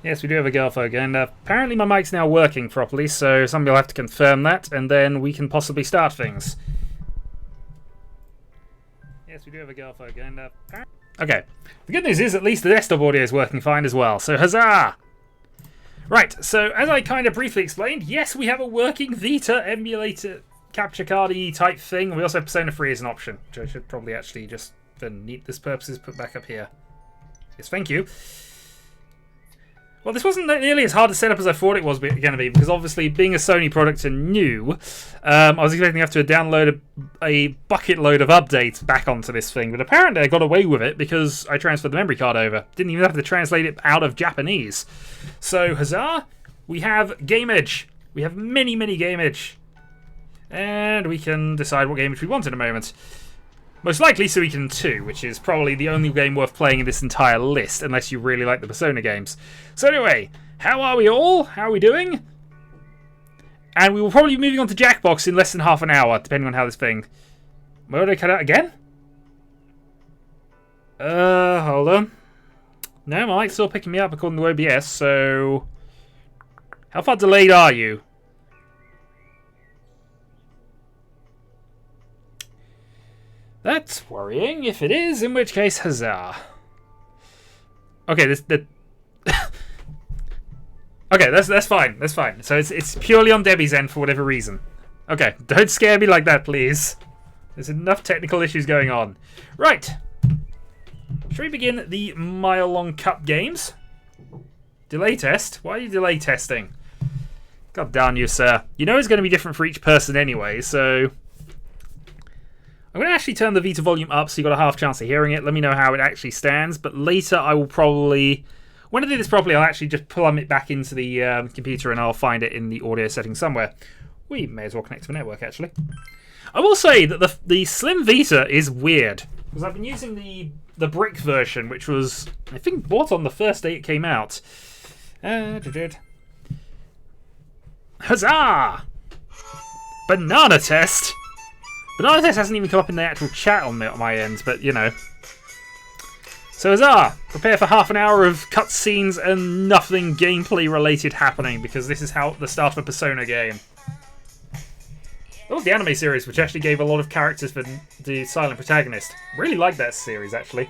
Yes, we do have a girl folk, and apparently my mic's now working properly, so somebody will have to confirm that, and then we can possibly start things. Yes, we do have a girl folk, and okay. The good news is at least the desktop audio is working fine as well, so huzzah! Right, so as I kind of briefly explained, yes, we have a working Vita emulator capture card-y type thing. We also have Persona 3 as an option, which I should probably actually just, for neatness purposes, put back up here. Yes, thank you. Well, this wasn't nearly as hard to set up as I thought it was going to be, because obviously, being a Sony product and new, I was expecting to have to download a bucket load of updates back onto this thing, but apparently I got away with it because I transferred the memory card over. Didn't even have to translate it out of Japanese. So, huzzah! We have Gameage. We have many, many Gameage. And we can decide what Gameage we want in a moment. Most likely Suikoden 2, which is probably the only game worth playing in this entire list, unless you really like the Persona games. So anyway, how are we all? How are we doing? And we will probably be moving on to Jackbox in less than half an hour, depending on how this thing... Where did I cut out again? Hold on. No, my mic's still picking me up according to OBS, so... How far delayed are you? That's worrying, if it is, in which case, huzzah. Okay, okay, that's fine, that's fine. So it's purely on Debbie's end for whatever reason. Okay, don't scare me like that, please. There's enough technical issues going on. Right. Shall we begin the mile-long cup games? Delay test? Why are you delay testing? God damn you, sir. You know it's going to be different for each person anyway, so... I'm going to actually turn the Vita volume up so you've got a half chance of hearing it. Let me know how it actually stands. But later I will probably... When I do this properly, I'll actually just plumb it back into the computer and I'll find it in the audio setting somewhere. We may as well connect to a network, actually. I will say that the Slim Vita is weird. Because I've been using the brick version, which was, I think, bought on the first day it came out. Huzzah! Banana test! Banana test hasn't even come up in the actual chat on my end, but you know. So huzzah! Prepare for half an hour of cutscenes and nothing gameplay related happening, because this is how the start of a Persona game. That was the anime series, which actually gave a lot of characters for the silent protagonist. Really liked that series, actually.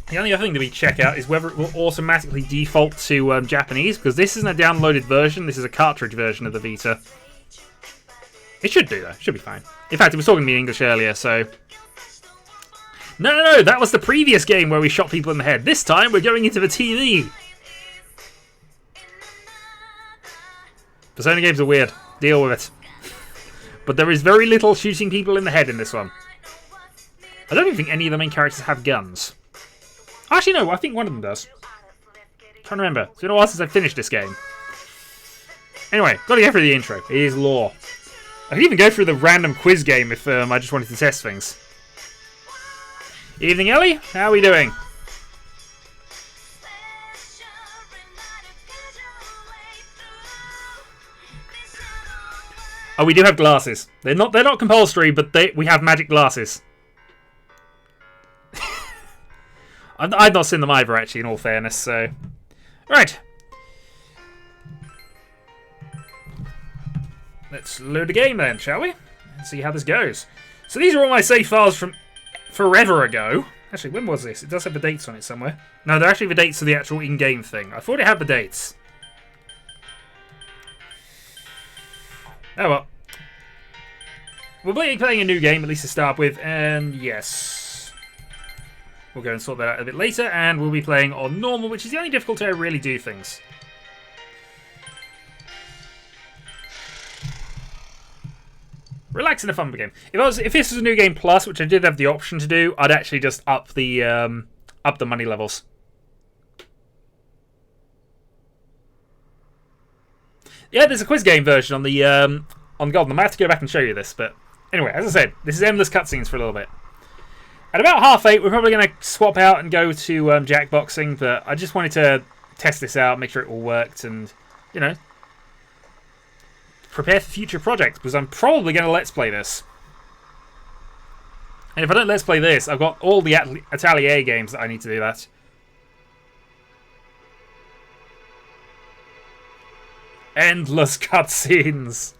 The only other thing that we check out is whether it will automatically default to Japanese, because this isn't a downloaded version, this is a cartridge version of the Vita. It should do, though. It should be fine. In fact, it was talking to me in English earlier, so... No, that was the previous game where we shot people in the head. This time, we're going into the TV. Persona games are weird. Deal with it. But there is very little shooting people in the head in this one. I don't even think any of the main characters have guns. Actually, no, I think one of them does. I'm trying to remember. It's been a while since I finished this game. Anyway, gotta go through the intro. It is lore. I could even go through the random quiz game if I just wanted to test things. Evening, Ellie. How are we doing? Oh, we do have glasses. They're not compulsory, but we have magic glasses. I've not seen them either, actually, in all fairness, so... Right. Let's load the game, then, shall we? And see how this goes. So these are all my save files from forever ago. Actually, when was this? It does have the dates on it somewhere. No, they're actually the dates of the actual in-game thing. I thought it had the dates. Oh, well. We'll be playing a new game, at least to start with, and yes... We'll go and sort that out a bit later, and we'll be playing on normal, which is the only difficulty I really do things. Relaxing and fun game. If this was a new game plus, which I did have the option to do, I'd actually just up the money levels. Yeah, there's a quiz game version on the Golden. I might have to go back and show you this, but anyway, as I said, this is endless cutscenes for a little bit. At about 8:30, we're probably going to swap out and go to Jackboxing, but I just wanted to test this out, make sure it all worked, and, you know, prepare for future projects, because I'm probably going to Let's Play this. And if I don't let's play this, I've got all the Atelier games that I need to do that. Endless cutscenes.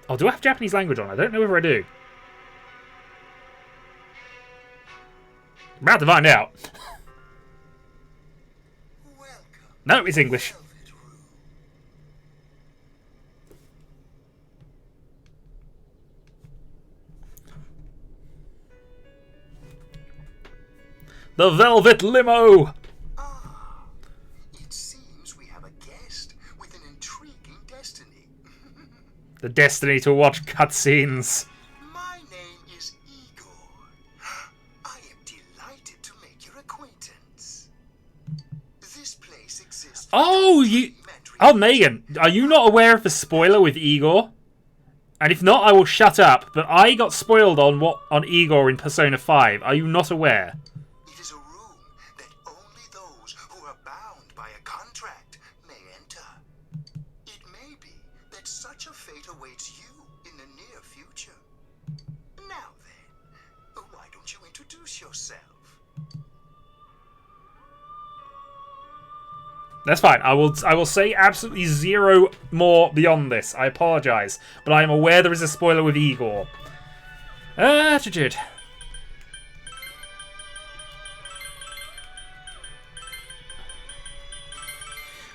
Oh, do I have Japanese language on? I don't know whether I do. I'm about to find out. No, it's English. The Velvet Limo! Ah, it seems we have a guest with an intriguing destiny. The destiny to watch cutscenes. My name is Igor. I am delighted to make your acquaintance. This place exists. Oh, Megan, are you not aware of the spoiler with Igor? And if not, I will shut up. But I got spoiled on Igor in Persona 5. Are you not aware? It is a room that only those who are bound by a contract may enter. It may be that such a fate awaits you in the near future. Now then, why don't you introduce yourself? That's fine. I will say absolutely zero more beyond this. I apologise. But I am aware there is a spoiler with Igor. Attitude.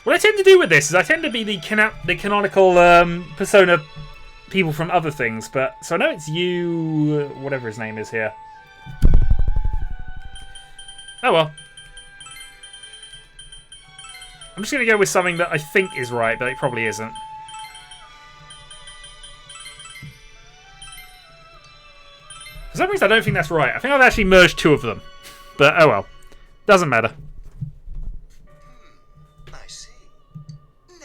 What I tend to do with this is I tend to be the canonical Persona people from other things. But so I know it's you, whatever his name is here. Oh well. I'm just going to go with something that I think is right, but it probably isn't. For some reason, I don't think that's right. I think I've actually merged two of them. But, oh well. Doesn't matter. I see. Now,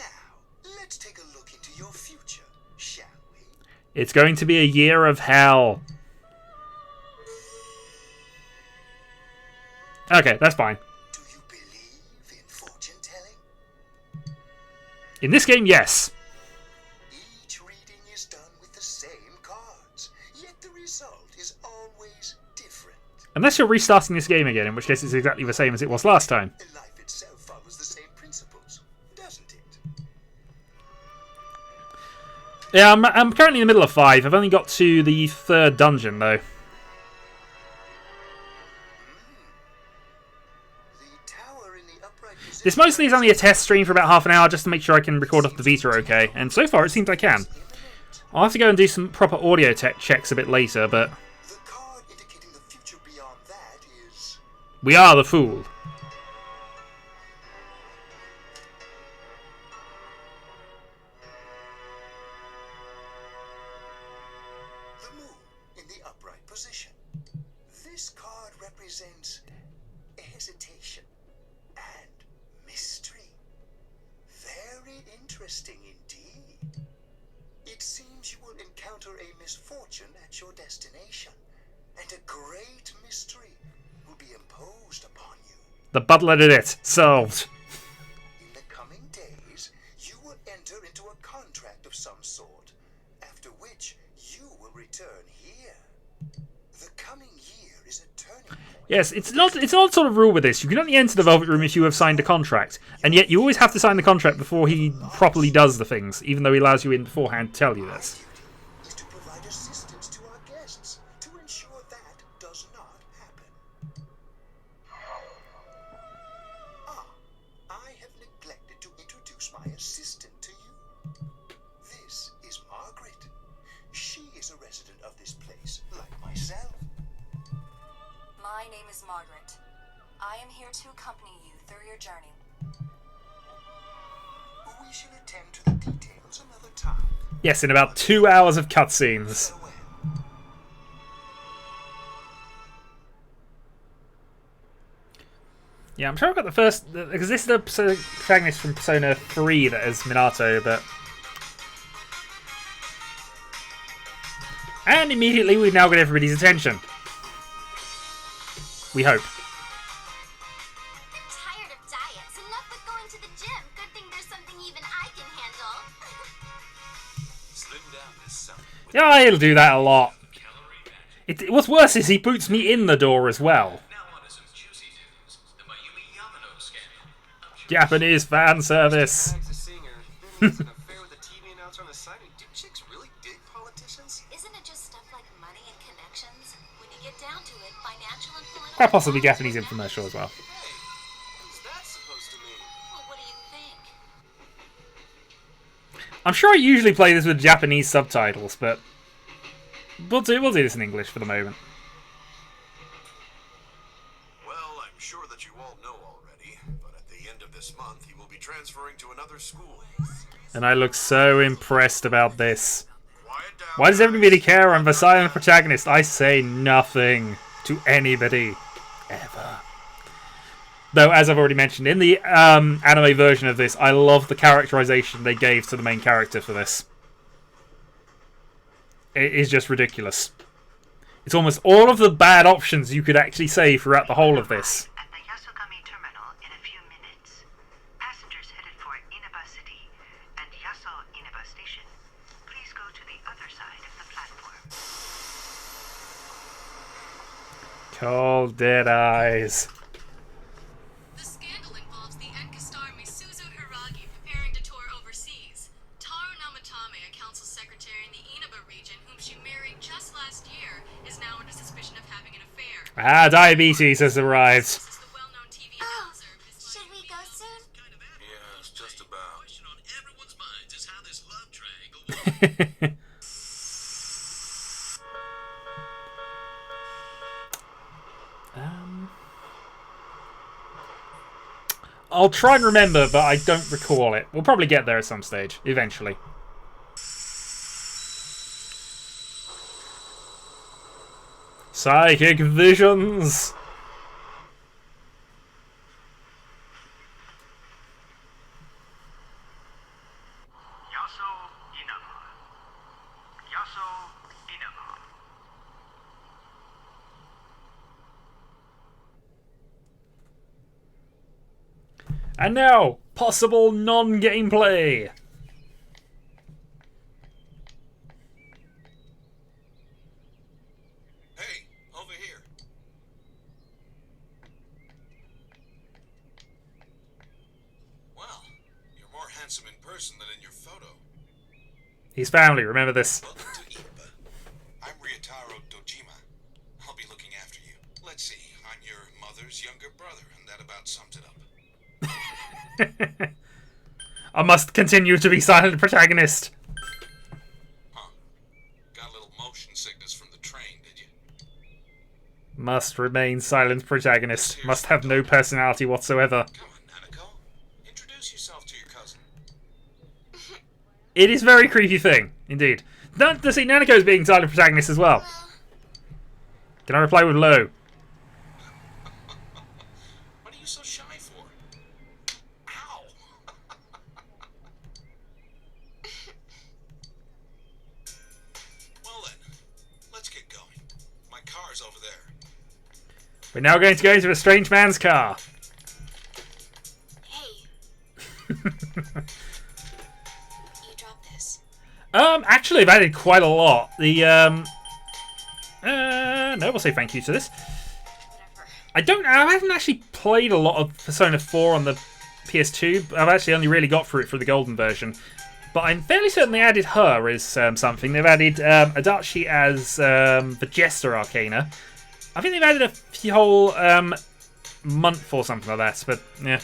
let's take a look into your future, shall we? It's going to be a year of hell. Okay, that's fine. In this game, yes. Each reading is done with the same cards, yet the result is always different. Unless you're restarting this game again, in which case it's exactly the same as it was last time. Life itself follows the same principles, doesn't it? Yeah, I'm currently in the middle of 5. I've only got to the 3rd dungeon, though. This mostly is only a test stream for about half an hour just to make sure I can record off the Vita okay, and so far it seems I can. I'll have to go and do some proper audio tech checks a bit later, but... The card indicating the future beyond that is... We are the fool. The moon in the upright position. This card represents hesitation. Mystery. Very interesting indeed. It seems you will encounter a misfortune at your destination, and a great mystery will be imposed upon you. The butler did it. Solved. In the coming days, you will enter into a contract of some sort, after which you will return here. The coming year is a turning point. Yes, it's an odd sort of rule with this. You can only enter the Velvet Room if you have signed a contract. And yet you always have to sign the contract before he properly does the things, even though he allows you in beforehand to tell you this. Is to provide assistance to our guests to ensure that does not happen. Ah, I have neglected to introduce my assistant to you. This is Margaret. She is a resident of this place, like myself. My name is Margaret. I am here to accompany you through your journey. We shall attend to the details another time. Yes, in about 2 hours of cutscenes. Farewell. Yeah, I'm sure I've got the first... Because this is the protagonist from Persona 3 that is Minato, but... And immediately we've now got everybody's attention. We hope. I'm tired of diets. Enough with going to the gym. Good thing there's something even I can handle. Slim down this summer. Yeah, he'll do that a lot. What's worse is he boots me in the door as well. Japanese fan service. Isn't it just stuff like money and connections? When you get down to it, financial and political... Quite possibly Japanese infomercial as well. What's that supposed to mean? Well, what do you think? I'm sure I usually play this with Japanese subtitles, but we'll do this in English for the moment. Well, I'm sure that you all know already, but at the end of this month, he will be transferring to another school. And I look so impressed about this. Quiet down. Why does everybody care? I'm the silent protagonist. I say nothing to anybody. Ever. Though, as I've already mentioned, in the anime version of this, I love the characterization they gave to the main character for this. It is just ridiculous. It's almost all of the bad options you could actually say throughout the whole of this. At the Yasogami terminal in a few minutes. Passengers headed for Inaba City and Yaso Inaba Station. Please go to the other side of the platform. Cold dead eyes. The scandal involves the Enkastar Misuzu Hiragi preparing to tour overseas. Taro Namatame, a council secretary in the Inaba region whom she married just last year, is now under suspicion of having an affair. Ah, diabetes has arrived. This is the well-known TV Oh, announcer. should we go soon? Yes, just about. Question on everyone's minds is how this love triangle will I'll try and remember, but I don't recall it. We'll probably get there at some stage, eventually. Psychic visions! Yaso Inaba. Yaso Inaba. And now, possible non-gameplay! Hey, over here. Well, you're more handsome in person than in your photo. He's family, remember this. Welcome to Iba. I'm Ryotaro Dojima. I'll be looking after you. Let's see, I'm your mother's younger brother, and that about sums it up. I must continue to be silent protagonist. Huh. Got a little motion sickness from the train, did you? Must remain silent protagonist. Must have no personality whatsoever. Come on, Nanako. Introduce yourself to your cousin. It is a very creepy thing, indeed. Don't see Nanako's being silent protagonist as well. Can I reply with low? What are you so shy for? Ow! Well then, let's get going. My car's over there. We're now going to go into a strange man's car. Hey, you dropped this. Actually, I've added quite a lot. The, no, we'll say thank you to this. Whatever. I haven't actually played a lot of Persona 4 on the PS2. I've actually only really got through it for the golden version. But I'm fairly certain they added her as something. They've added Adachi as the Jester Arcana. I think they've added a whole month or something like that. But, yeah.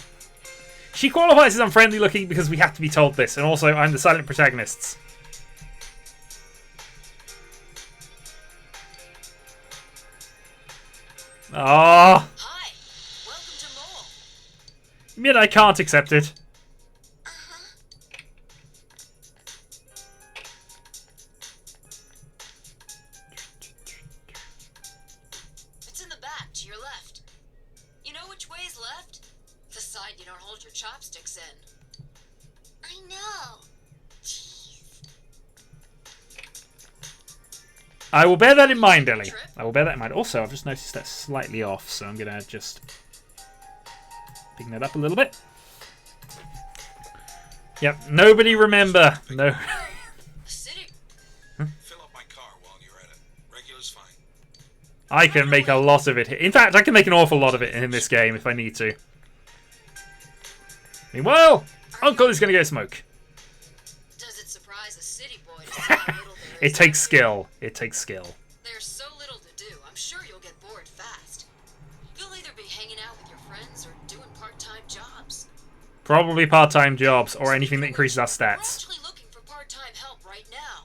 She qualifies as unfriendly looking because we have to be told this. And also, I'm the silent protagonists. Ah. Hi, welcome to Mole. You mean I can't accept it? It's in the back, to your left. You know which way's left? The side you don't hold your chopsticks in. I know. Jeez. I will bear that in mind, Ellie. I will bear that in mind. Also, I've just noticed that's slightly off, so I'm going to just pick that up a little bit. Yep, nobody remember. No. City. Fill up my I can make a lot of it. In fact, I can make an awful lot of it in this game if I need to. Meanwhile, Uncle is going to go smoke. Does it surprise a city boy to see how little there It is? takes skill. It takes skill. There's so little to do. I'm sure you'll get bored fast. You'll either be hanging out with your friends or doing part-time jobs. Probably part-time jobs or anything that increases our We're stats. actually looking for part-time help right now.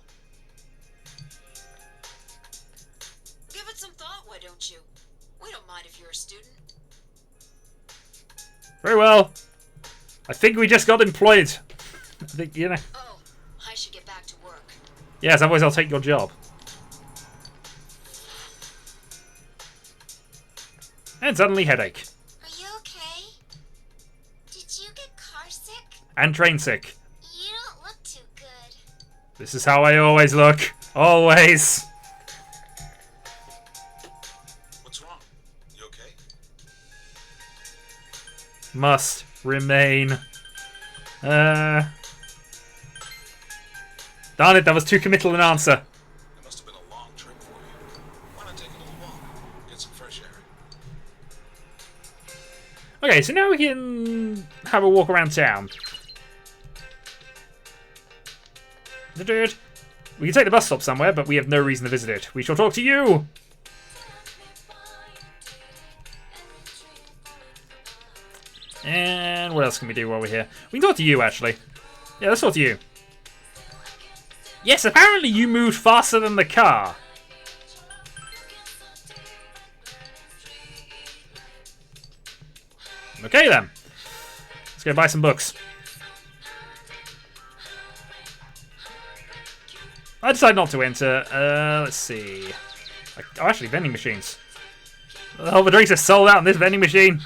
Give it some thought, why don't you? We don't mind if you're a student. Very well. I think we just got employed. I think, you know. Oh, I should get back to work. Yes, otherwise I'll take your job. And suddenly headache. Are you okay? Did you get car sick? And train sick. You don't look too good. This is how I always look. Always. What's wrong? You okay? Must remain. Darn it, that was too committal an answer. It must have been a long trip for you. Why not take a little walk? Get some fresh air. Okay, so now we can have a walk around town. Dude. We can take the bus stop somewhere, but we have no reason to visit it. We shall talk to you! And what else can we do while we're here? We can talk to you, actually. Yeah, let's talk to you. Yes, apparently you moved faster than the car. Okay, then. Let's go buy some books. I decided not to enter. Let's see. Oh, actually, vending machines. Oh, the drinks are sold out in this vending machine.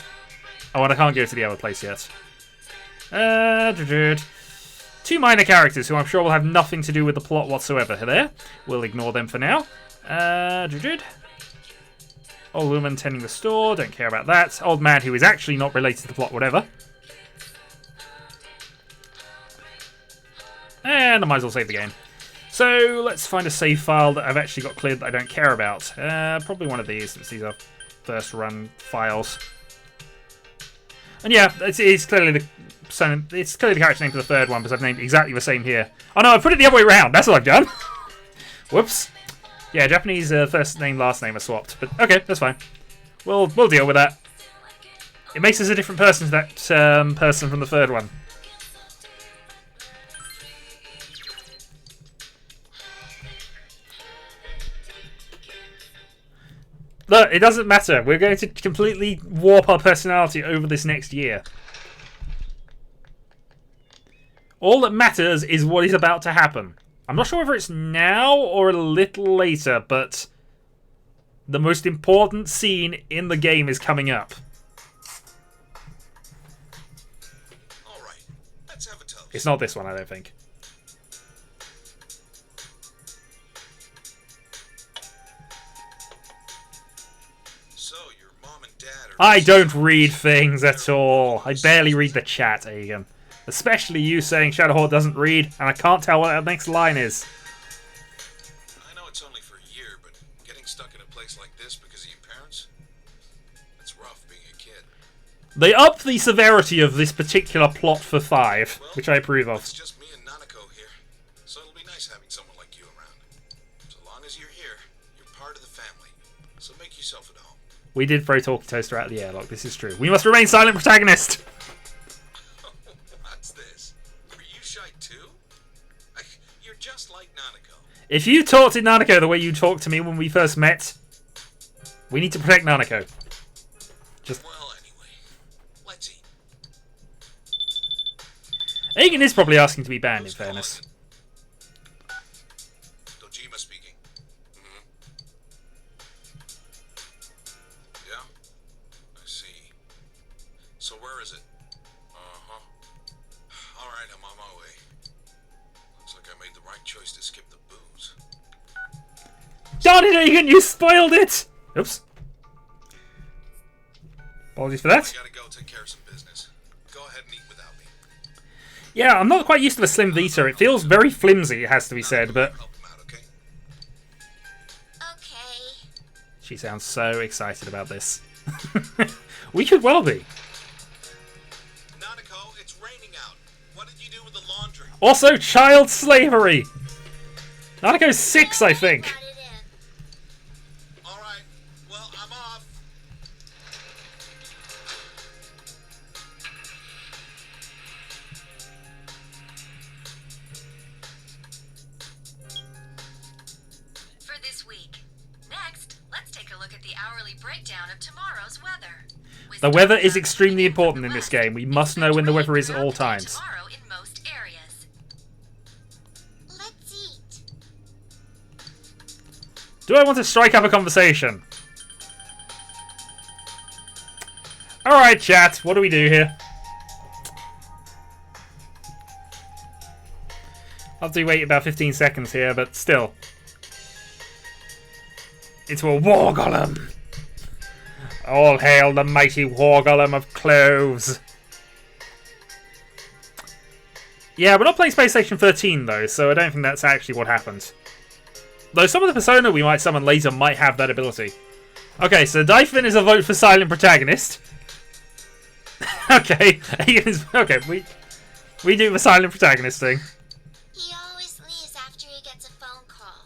Oh, and I can't go to the other place yet. Two minor characters who I'm sure will have nothing to do with the plot whatsoever. There. We'll ignore them for now. Old woman tending the store. Don't care about that. Old man who is actually not related to the plot, whatever. And I might as well save the game. So let's find a save file that I've actually got cleared that I don't care about. Probably one of these, since these are first run files. And yeah, it's clearly the character name for the third one, because I've named exactly the same here. Oh no, I put it the other way around. That's what I've done. Whoops. Yeah, Japanese first name, last name are swapped, but okay, that's fine. We'll deal with that. It makes us a different person to that person from the third one. Look, it doesn't matter. We're going to completely warp our personality over this next year. All that matters is what is about to happen. I'm not sure whether it's now or a little later, but the most important scene in the game is coming up. All right, let's have a toast. It's not this one, I don't think. So your mom and dad are. I don't read things at all. I barely read the chat, Aegon. Especially you saying Shadowhawk doesn't read, and I can't tell what that next line is. I know it's only for a year, but getting stuck in a place like this because of your parents, it's rough being a kid. They up the severity of this particular plot for 5, Well, which I approve of. It's just me and Nanako here, so it'll be nice having someone like you around. So long as you're here, you're part of the family. So make yourself at home. We did throw Talkie Toaster out of the airlock, this is true. We must remain silent, protagonist! What's this? Are you shy too? You're just like Nanako. If you talk to Nanako the way you talked to me when we first met, we need to protect Nanako. Well, anyway, let's eat. Aegon is probably asking to be banned, in fairness. Dojima speaking. Yeah? I see. So where is it? Uh-huh. Alright, I'm on my way. Looks like I made the right choice to skip the booze. Darn it, Aegon, you spoiled it! Oops. Apologies for I that. gotta go take care of some business. Go ahead and eat without me. Yeah, I'm not quite used to the Slim Vita. It feels very flimsy, it has to be said, but... Help him out, okay? Okay. She sounds so excited about this. We could well be. Nanako, it's raining out. What did you do with the laundry? Also, child slavery. Nanako's 6, I think. All right. Well, I'm off. For this week. Next, let's take a look at the hourly breakdown of tomorrow's weather. With The weather is sun extremely coming in from important the in this west, game. We it's must going know to when the rain weather is at throughout all the day times. tomorrow in most areas. Let's eat. Do I want to strike up a conversation? Alright, chat. What do we do here? I'll have to wait about 15 seconds here, but still. Into a war golem. All hail the mighty war golem of cloves. Yeah, we're not playing Space Station 13 though, so I don't think that's actually what happened. Though some of the persona we might summon later might have that ability. Okay, so Dyphon is a vote for silent protagonist. Okay, okay, we do the silent protagonist thing. He always leaves after he gets a phone call.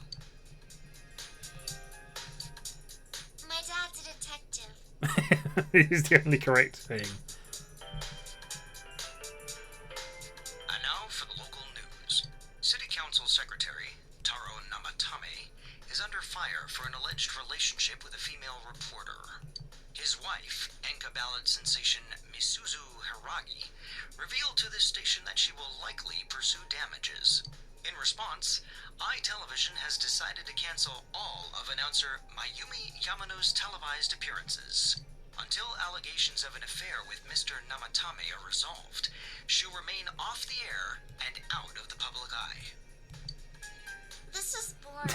My dad's a detective. He's the only correct thing. And now for the local news. City Council Secretary Taro Namatame is under fire for an alleged relationship with a female reporter. His wife, Enka ballad sensation Misuzu Hiragi, revealed to this station that she will likely pursue damages. In response, iTelevision has decided to cancel all of announcer Mayumi Yamano's televised appearances. Until allegations of an affair with Mr. Namatame are resolved, she'll remain off the air and out of the public eye. This is boring.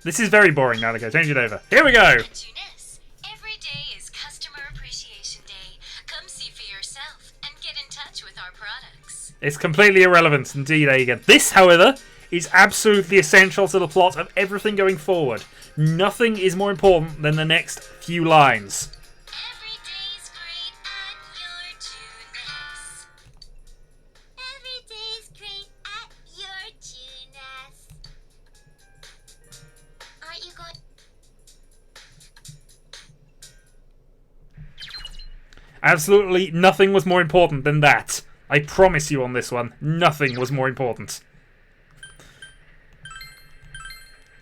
This is very boring, Nanako. Change it over. Here we go! Tunis, every day is Customer Appreciation Day. Come see for yourself and get in touch with our products. It's completely irrelevant, indeed, Aegon. This, however, is absolutely essential to the plot of everything going forward. Nothing is more important than the next few lines. Every day's great at your Tunis. Every day's great at your Tunis. Aren't you going? Absolutely nothing was more important than that. I promise you on this one, nothing was more important.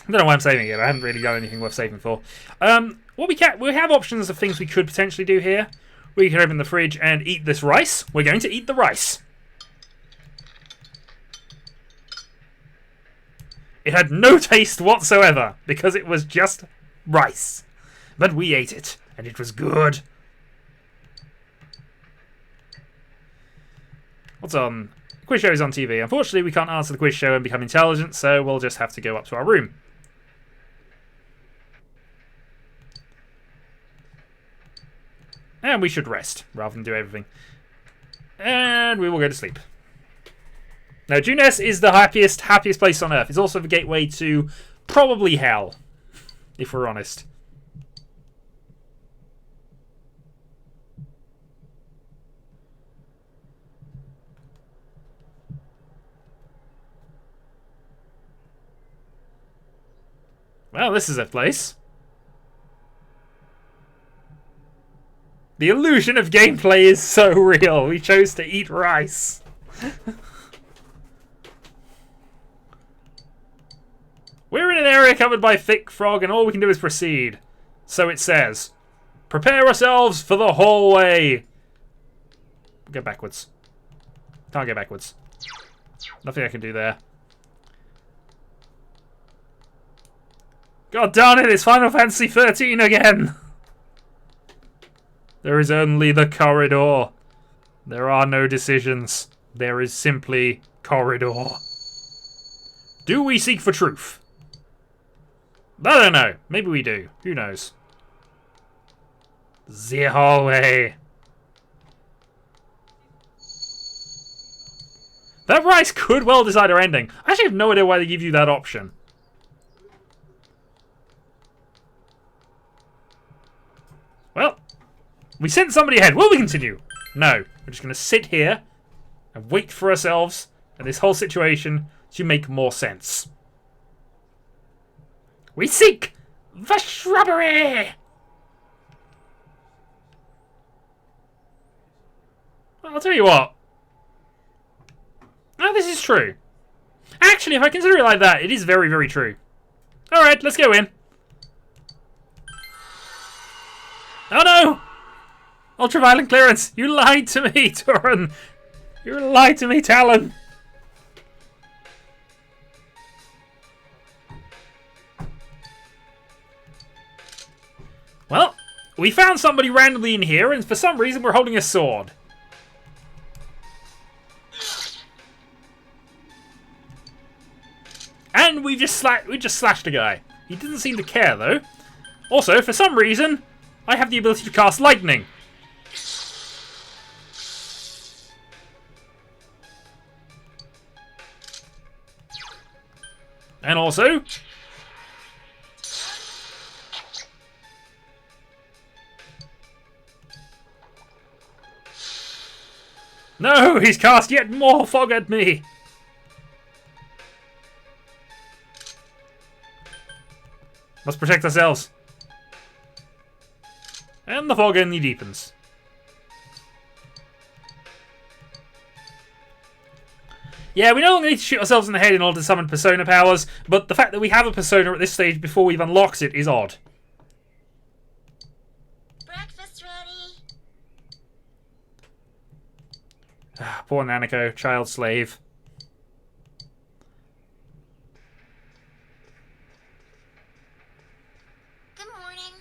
I don't know why I'm saving it. I haven't really done anything worth saving for. What we have options of things we could potentially do here. We can open the fridge and eat this rice. We're going to eat the rice. It had no taste whatsoever because it was just rice. But we ate it and it was good. What's on? Quiz show is on TV. Unfortunately, we can't answer the quiz show and become intelligent, so we'll just have to go up to our room. And we should rest, rather than do everything. And we will go to sleep. Now, Junes is the happiest place on Earth. It's also the gateway to probably hell, if we're honest. Well, this is a place. The illusion of gameplay is so real. We chose to eat rice. We're in an area covered by thick fog and all we can do is proceed. So it says. Prepare ourselves for the hallway. Go backwards. Can't go backwards. Nothing I can do there. God darn it, it's Final Fantasy 13 again! There is only the corridor. There are no decisions. There is simply corridor. Do we seek for truth? I don't know. Maybe we do. Who knows? The hallway. That rice could well decide our ending. I actually have no idea why they give you that option. Well, we sent somebody ahead. Will we continue? No. We're just going to sit here and wait for ourselves and this whole situation to make more sense. We seek the shrubbery! Well, I'll tell you what. Oh, this is true. Actually, if I consider it like that, it is very, very true. Alright, let's go in. Oh no! Ultraviolet clearance! You lied to me, Turan! You lied to me, Talon! Well, we found somebody randomly in here, and for some reason we're holding a sword. And we just slashed a guy. He didn't seem to care, though. Also, for some reason, I have the ability to cast lightning. And also... No, he's cast yet more fog at me. Let's protect ourselves. And the fog only deepens. Yeah, we no longer need to shoot ourselves in the head in order to summon persona powers, but the fact that we have a persona at this stage before we've unlocked it is odd. Breakfast ready. Poor Nanako, child slave. Good morning.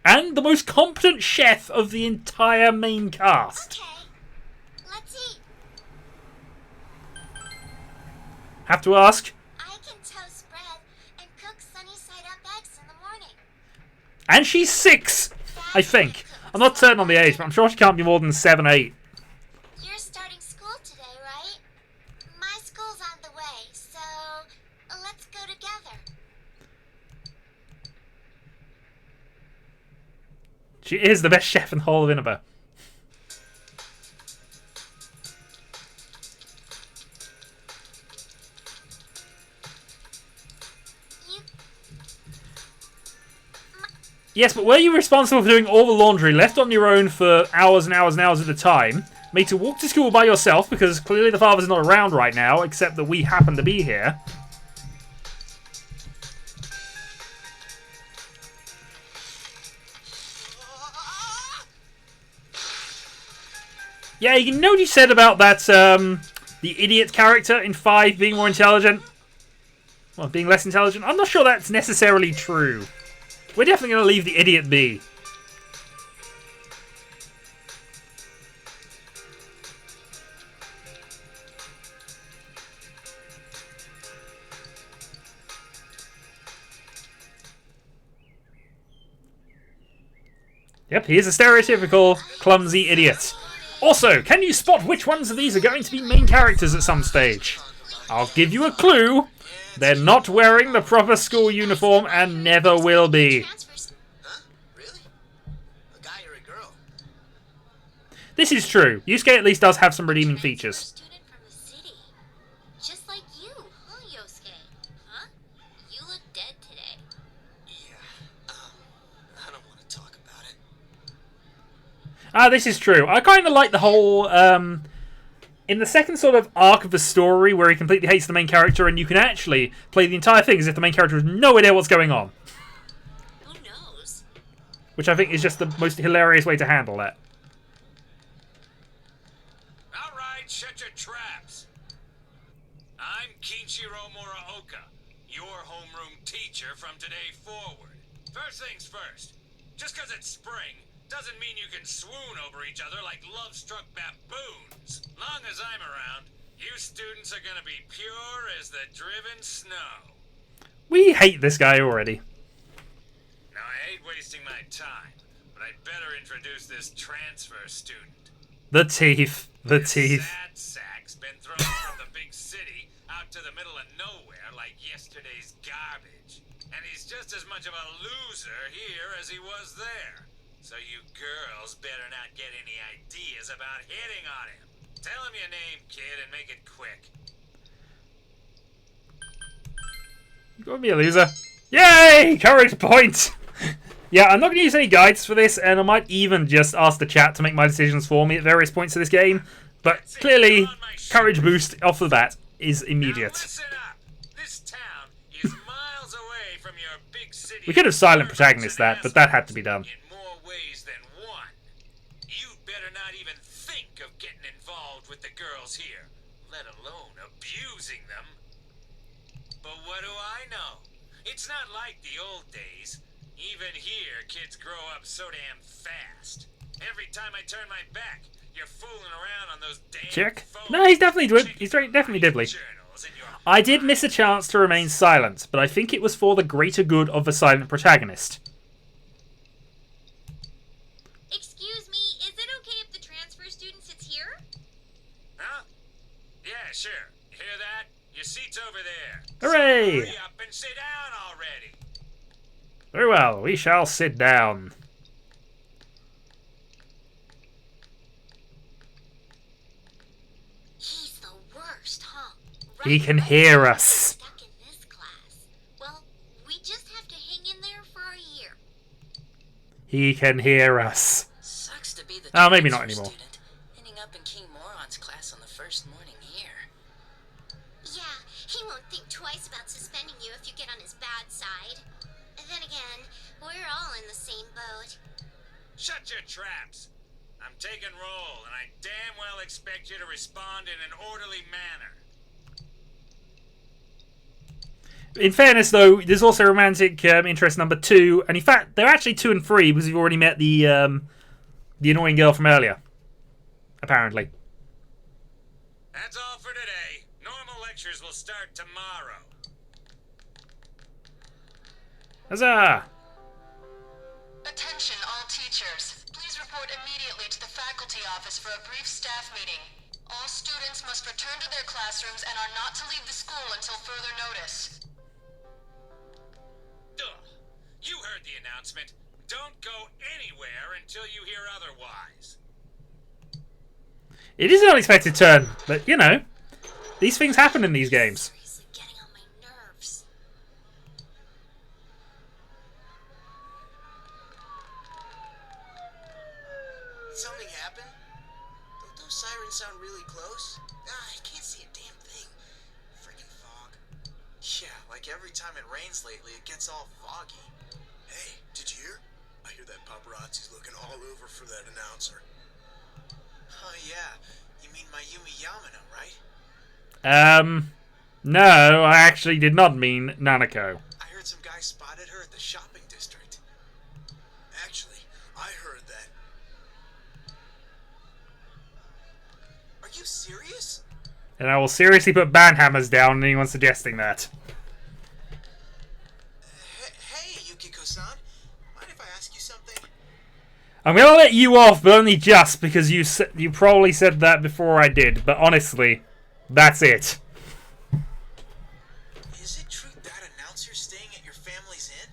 And the most competent chef of the entire main cast. Okay. Let's eat. Have to ask. I can toast bread and cook sunny side up eggs in the morning. And she's 6, I think. I'm not certain on the age, but I'm sure she can't be more than 7, 8. You're starting school today, right? My school's on the way, so let's go together. She is the best chef in the whole of Inaba. Yes, but were you responsible for doing all the laundry, left on your own for hours and hours and hours at a time, made to walk to school by yourself, because clearly the father's not around right now, except that we happen to be here. Yeah, you know what you said about that, the idiot character in 5 being more intelligent? Well, being less intelligent? I'm not sure that's necessarily true. We're definitely going to leave the idiot be. Yep, he is a stereotypical clumsy idiot. Also, can you spot which ones of these are going to be main characters at some stage? I'll give you a clue. They're not wearing the proper school uniform and never will be. Huh? Really? A guy or a girl? This is true. Yusuke at least does have some redeeming features. Student from the city. Just like you, huh, Yosuke? Huh? You look dead today. Yeah. I don't want to talk about it. Ah, this is true. I kind of like the whole, in the second sort of arc of the story where he completely hates the main character and you can actually play the entire thing as if the main character has no idea what's going on. Who knows? Which I think is just the most hilarious way to handle that. All right, shut your traps. I'm Kiichiro Muraoka, your homeroom teacher from today forward. First things first, just because it's spring doesn't mean you can swoon over each other like love-struck baboons. Long as I'm around, you students are gonna be pure as the driven snow. We hate this guy already. Now, I hate wasting my time, but I'd better introduce this transfer student. The teeth. The This teeth. sad sack's been thrown from the big city out to the middle of nowhere like yesterday's garbage. And he's just as much of a loser here as he was there. So you girls better not get any ideas about hitting on him. Tell him your name, kid, and make it quick. You got me a loser. Yay! Courage point! Yeah, I'm not going to use any guides for this, and I might even just ask the chat to make my decisions for me at various points of this game. But clearly, courage boost off the bat is immediate. Now listen up. This town is miles away from your big city. We could have silent protagonist that, but that had to be done. In more ways than one. You better not even think of getting involved with the girls here, let alone abusing them. But what do I know? It's not like the old days. Even here, kids grow up so damn fast. Every time I turn my back, you're fooling around on those damn Check. phones. No, he's definitely definitely dibbly. Journals and your I did miss a chance to remain silent, but I think it was for the greater good of the silent protagonist. Excuse me, is it okay if the transfer student sits here? Huh? Yeah, sure. You hear that? Your seat's over there. Hooray! So hurry up and sit down already. Very well, we shall sit down. He's the worst, huh? He can hear us. Stuck in this class. Well, we just have to hang in there for a year. He can hear us. Sucks to be the Oh, maybe not transfer anymore. student, ending up in King Moron's class on the first morning here. Yeah, he won't think twice about suspending you if you get on his bad side. And then again, we're all in the same boat. Shut your traps. I'm taking roll, and I damn well expect you to respond in an orderly manner. In fairness, though, there's also romantic interest number 2, and in fact, they're actually 2 and 3 because you've already met the annoying girl from earlier, apparently. That's all for today. Normal lectures will start tomorrow. Huzzah! Attention all teachers. Please report immediately to the faculty office for a brief staff meeting. All students must return to their classrooms and are not to leave the school until further notice. Ugh. You heard the announcement. Don't go anywhere until you hear otherwise. It is an unexpected turn, but, you know, these things happen in these games. Seriously getting on my nerves. Something happened? Don't those sirens sound really close? I can't see a damn thing. Freaking fog. Yeah, like every time it rains lately, it gets all foggy. Hey, did you hear? I hear that paparazzi's looking all over for that announcer. Oh yeah, you mean Mayumi Yamano, right? No, I actually did not mean Nanako. I heard some guy spotted her at the shopping district. Actually, I heard that. Are you serious? And I will seriously put banhammers down on anyone suggesting that. Hey, Yukiko-san. Mind if I ask you something? I'm gonna let you off, but only just because you probably said that before I did. But honestly, that's it. Is it true that announcer's staying at your family's inn?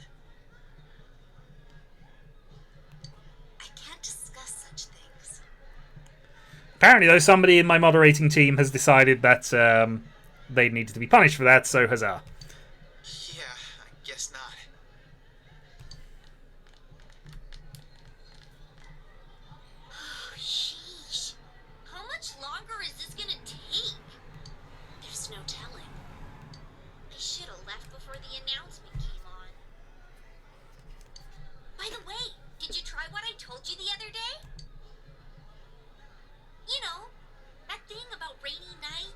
I can't discuss such things. Apparently, though, somebody in my moderating team has decided that they needed to be punished for that, so huzzah. Yeah, I guess not. Oh, sheesh. How much longer is this gonna take? There's no telling. I should have left before the announcement came on. By the way, did you try what I told you the other day? You know, that thing about rainy nights?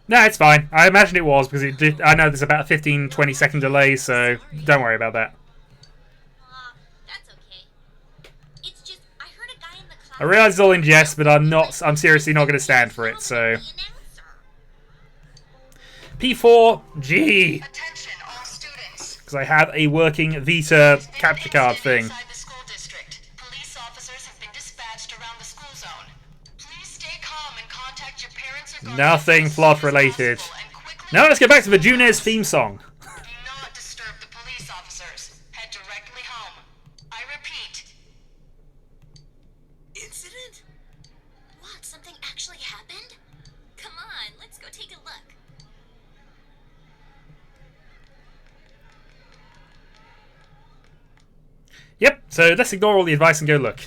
No, it's fine. I imagine it was, because it did. I know there's about a 15-20 second delay, so don't worry about that. That's okay. It's just, I heard a guy in the class... I realise it's all in jest, but I'm seriously not going to stand for it, so... P4G! Attention all students. Because I have a working Vita capture card thing. Inside the school district. Police officers have been dispatched around the school zone. Please stay calm and contact your parents or guardians Nothing as plot soon as related. possible and quickly Now let's get back to the Junes theme song. Do officers. Head directly home. I repeat. Incident? What? Something actually happened? Come on, let's go take a look. Yep, so let's ignore all the advice and go look.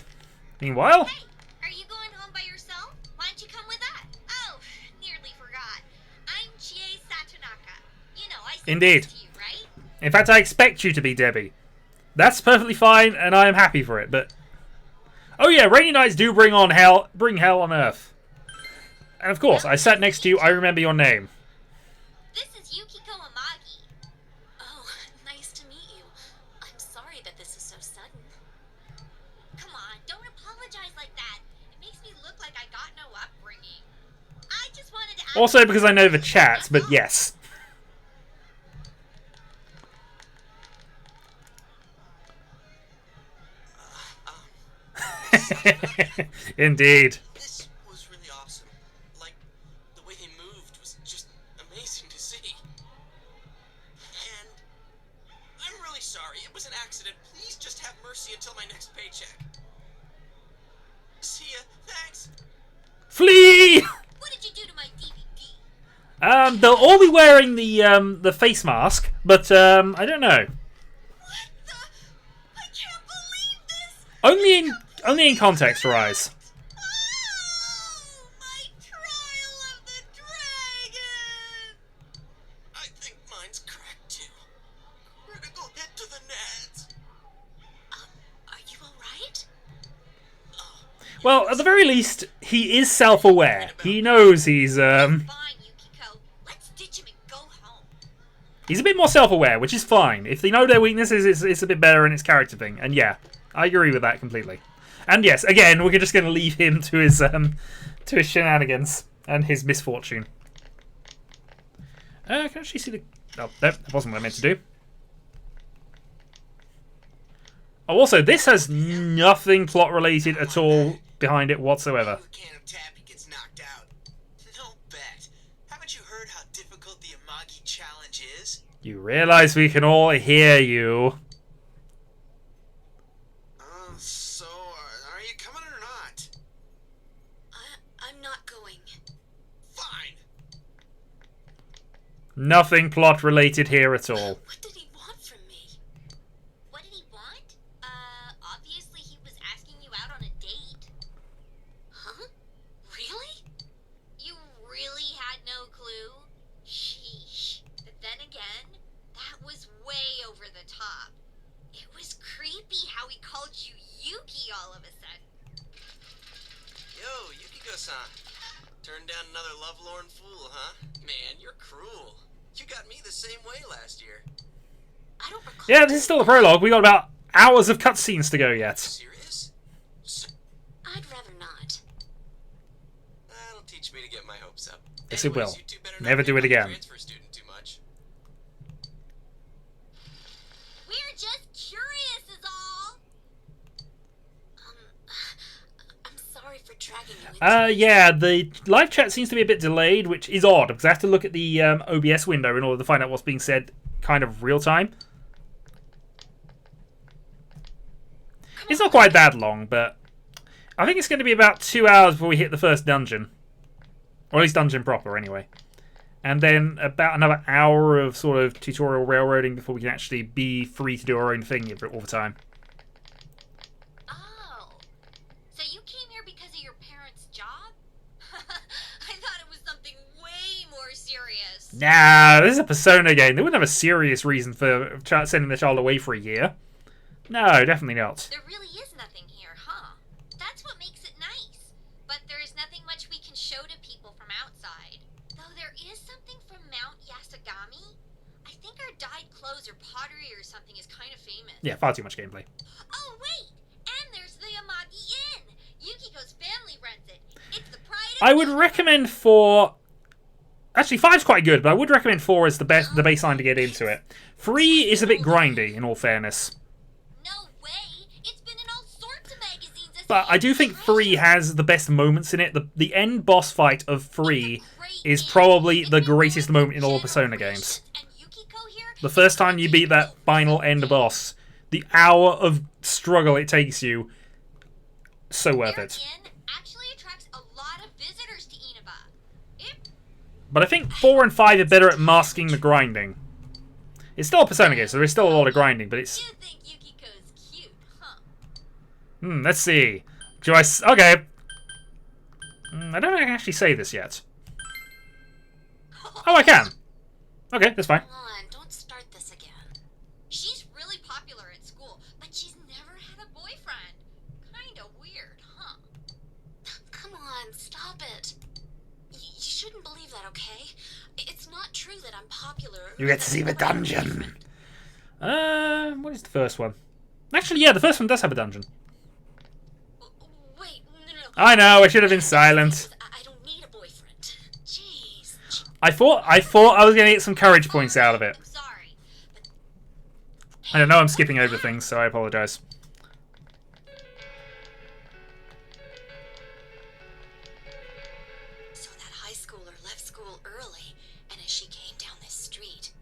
Meanwhile... Hey, are you going home by yourself? Why don't you come with us? Oh, nearly forgot. I'm Chie Satonaka. You know, I said Indeed. this to you, right? In fact, I expect you to be, Debbie. That's perfectly fine, and I am happy for it, but... Oh yeah, rainy nights do bring hell on earth. And of course, I sat next to you, I remember your name. This is Yukiko Amagi. Oh, nice to meet you. I'm sorry that this is so sudden. Come on, don't apologize like that. It makes me look like I got no upbringing. I just wanted to ask Also because I know the chat, but yes. Indeed. This was really awesome. Like, the way they moved was just amazing to see. And I'm really sorry. It was an accident. Please just have mercy until my next paycheck. See ya. Thanks. Flee! What did you do to my DVD? They'll all be wearing the face mask, but I don't know. What the? I can't believe this! Only in context, Rise. Oh, my trial of the dragon! I think mine's cracked too. Critical hit to the nads. Are you alright? Well, at the very least, he is self-aware. He knows he's Fine, Yukiko. Let's ditch him and go home. he's a bit more self-aware, which is fine. If they know their weaknesses, it's a bit better in its character thing. And yeah, I agree with that completely. And yes, again, we're just going to leave him to his shenanigans and his misfortune. Can I actually see the... Oh, that wasn't what I meant to do. Oh, also, this has nothing plot-related at all behind it whatsoever. A can of taffy gets knocked out. No bet. Haven't you heard how difficult the Amagi challenge is? You realize we can all hear you. So, are you coming or not? I'm not going. Fine. Nothing plot-related here at all. What did he want from me? What did he want? Obviously he was asking you out on a date. Huh? Really? You really had no clue? Sheesh. But then again, that was way over the top. It was creepy how he called you Yuki all of a sudden. Yo, Yukiko-san. Turned down another lovelorn fool, huh? Man, you're cruel. You got me the same way last year. I don't recall. Yeah, this is still the prologue. We got about hours of cutscenes to go yet. Serious? I'd rather not. That'll teach me to get my hopes up. Yes, it will. You two better not Never pick do it on the again. transfer student too much. We're just curious is all. I'm sorry for dragging you into Yeah, the live chat seems to be a bit delayed, which is odd, because I have to look at the OBS window in order to find out what's being said kind of real time. It's not quite that long, but I think it's going to be about 2 hours before we hit the first dungeon. Or at least dungeon proper, anyway. And then about another hour of sort of tutorial railroading before we can actually be free to do our own thing all the time. Oh. So you came here because of your parents' job? I thought it was something way more serious. Nah, this is a Persona game. They wouldn't have a serious reason for sending the child away for a year. No, definitely not. There really is nothing here, huh? That's what makes it nice. But there is nothing much we can show to people from outside. Though there is something from Mount Yasogami. I think our dyed clothes or pottery or something is kind of famous. Yeah, far too much gameplay. Oh, wait! And there's the Amagi Inn! Yukiko's family runs it. It's the pride of I would recommend 4... Actually, 5's quite good, but I would recommend 4 as the baseline to get into it. 3 is a bit grindy, in all fairness. No way! It's been in all sorts of magazines as But I do think 3 has the best moments in it. The end boss fight of 3 is probably the greatest moment in all Persona games. And Yukiko here The first time you beat that final end boss, the hour of struggle it takes you, so worth it. Actually attracts a lot of visitors to Inaba. But I think 4 and 5 are better at masking the grinding. It's still a Persona game, so there is still a lot of grinding, but it's... You think Yukiko's cute, huh? let's see. Do I... Okay. I don't know if I can actually say this yet. Oh, I can. Okay, that's fine. Come on, don't start this again. She's really popular at school, but she's never had a boyfriend. Kinda weird, huh? Come on, stop it. You shouldn't believe that, okay? It's not true that I'm popular. You get to see the dungeon. What is the first one? Actually, yeah, the first one does have a dungeon. Wait, no. I know, I should have been silent. I don't need a boyfriend. Jeez. I thought I was going to get some courage points out of it. I'm sorry. I don't know, I'm skipping over things, so I apologize. So that high schooler left school early, and as she came down this street...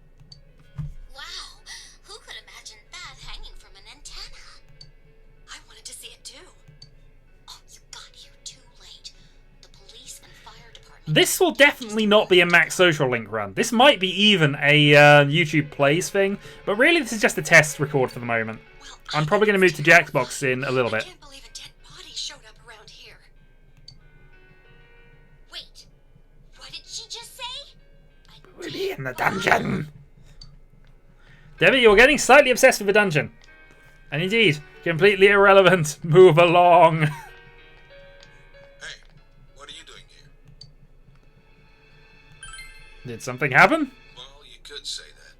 Wow, who could imagine that hanging from an antenna? I wanted to see it too. Oh, you got here too late. The police and fire department... This will definitely not be a Max Social Link run. This might be even a YouTube Plays thing, but really this is just a test record for the moment. Well, I'm probably going to move to Jackbox in a little I bit. can't believe a dead body showed up around here. Wait, what did she just say? We'll be in the dungeon. Debbie, you're getting slightly obsessed with the dungeon. And indeed, completely irrelevant. Move along. Hey, what are you doing here? Did something happen? Well, you could say that.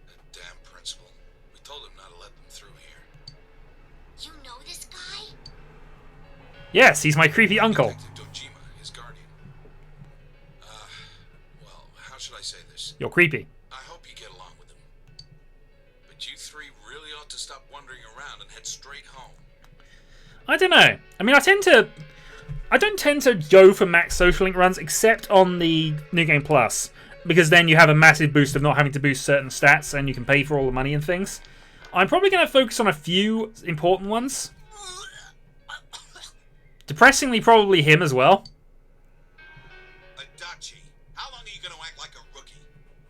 That damn principal. We told him not to let them through here. You know this guy? Yes, he's my creepy uncle. Detective Dojima, his guardian. Well, how should I say this? You're creepy. I hope you get along with him. But you three really ought to stop wandering around and head straight home. I don't know. I mean, I don't tend to go for Max Social Link runs except on the New Game Plus, because then you have a massive boost of not having to boost certain stats and you can pay for all the money and things. I'm probably going to focus on a few important ones. Depressingly, probably him as well. Adachi, how long are you going to act like a rookie?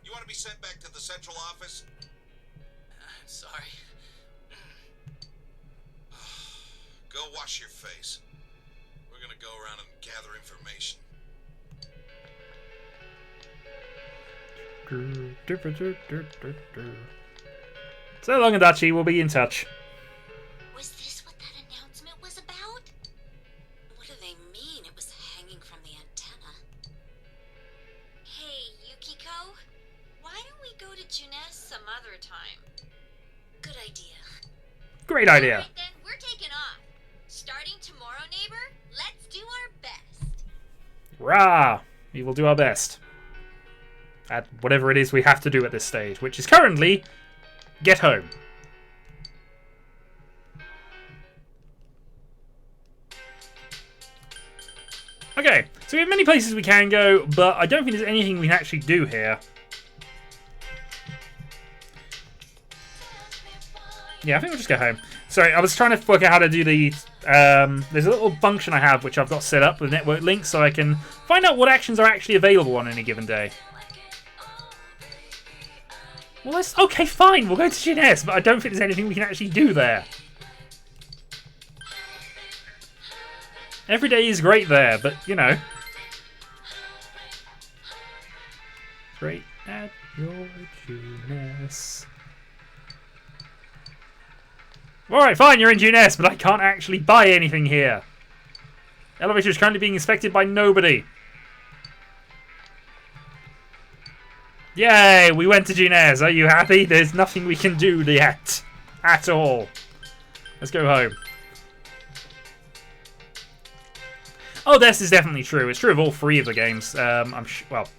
You want to be sent back to the central office? I'm sorry. Go wash your face. We're going to go around and gather information. So long, Adachi. We'll be in touch. Was this what that announcement was about? What do they mean it was hanging from the antenna? Hey, Yukiko, why don't we go to Junes some other time? Good idea. Great idea. Alright then, we're taking off. Starting tomorrow, neighbor, let's do our best. Rah! We will do our best. At whatever it is we have to do at this stage, which is currently get home. Okay, so we have many places we can go, but I don't think there's anything we can actually do here. Yeah, I think we'll just go home. Sorry, I was trying to work out how to do the... there's a little function I have which I've got set up with network links so I can find out what actions are actually available on any given day. Well, let's... Okay, fine, we'll go to Junes, but I don't think there's anything we can actually do there. Every day is great there, but, you know. Great at your Junes. Alright, fine, you're in Junes, but I can't actually buy anything here. Elevator is currently being inspected by nobody. Yay, we went to Junes. Are you happy? There's nothing we can do yet. At all. Let's go home. Oh, this is definitely true. It's true of all three of the games. Well,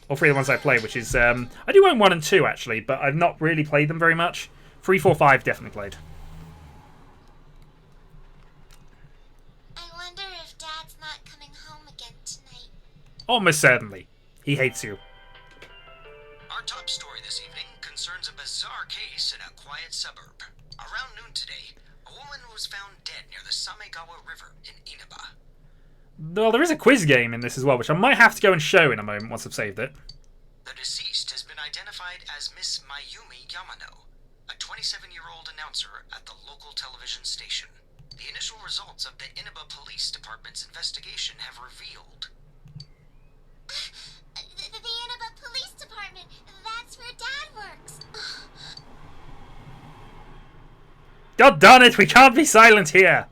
all three of the ones I played, which is... I do own 1 and 2, actually, but I've not really played them very much. 3, 4, 5 definitely played. I wonder if Dad's not coming home again tonight. Almost certainly. He hates you. Our top story this evening concerns a bizarre case in a quiet suburb. Around noon today, a woman was found dead near the Samegawa River in Inaba. Well, there is a quiz game in this as well, which I might have to go and show in a moment once I've saved it. The deceased has been identified as Miss Mayumi Yamano, a 27-year-old announcer at the local television station. The initial results of the Inaba Police Department's investigation have revealed... The Inaba Police Department, that's where Dad works. God darn it, we can't be silent here!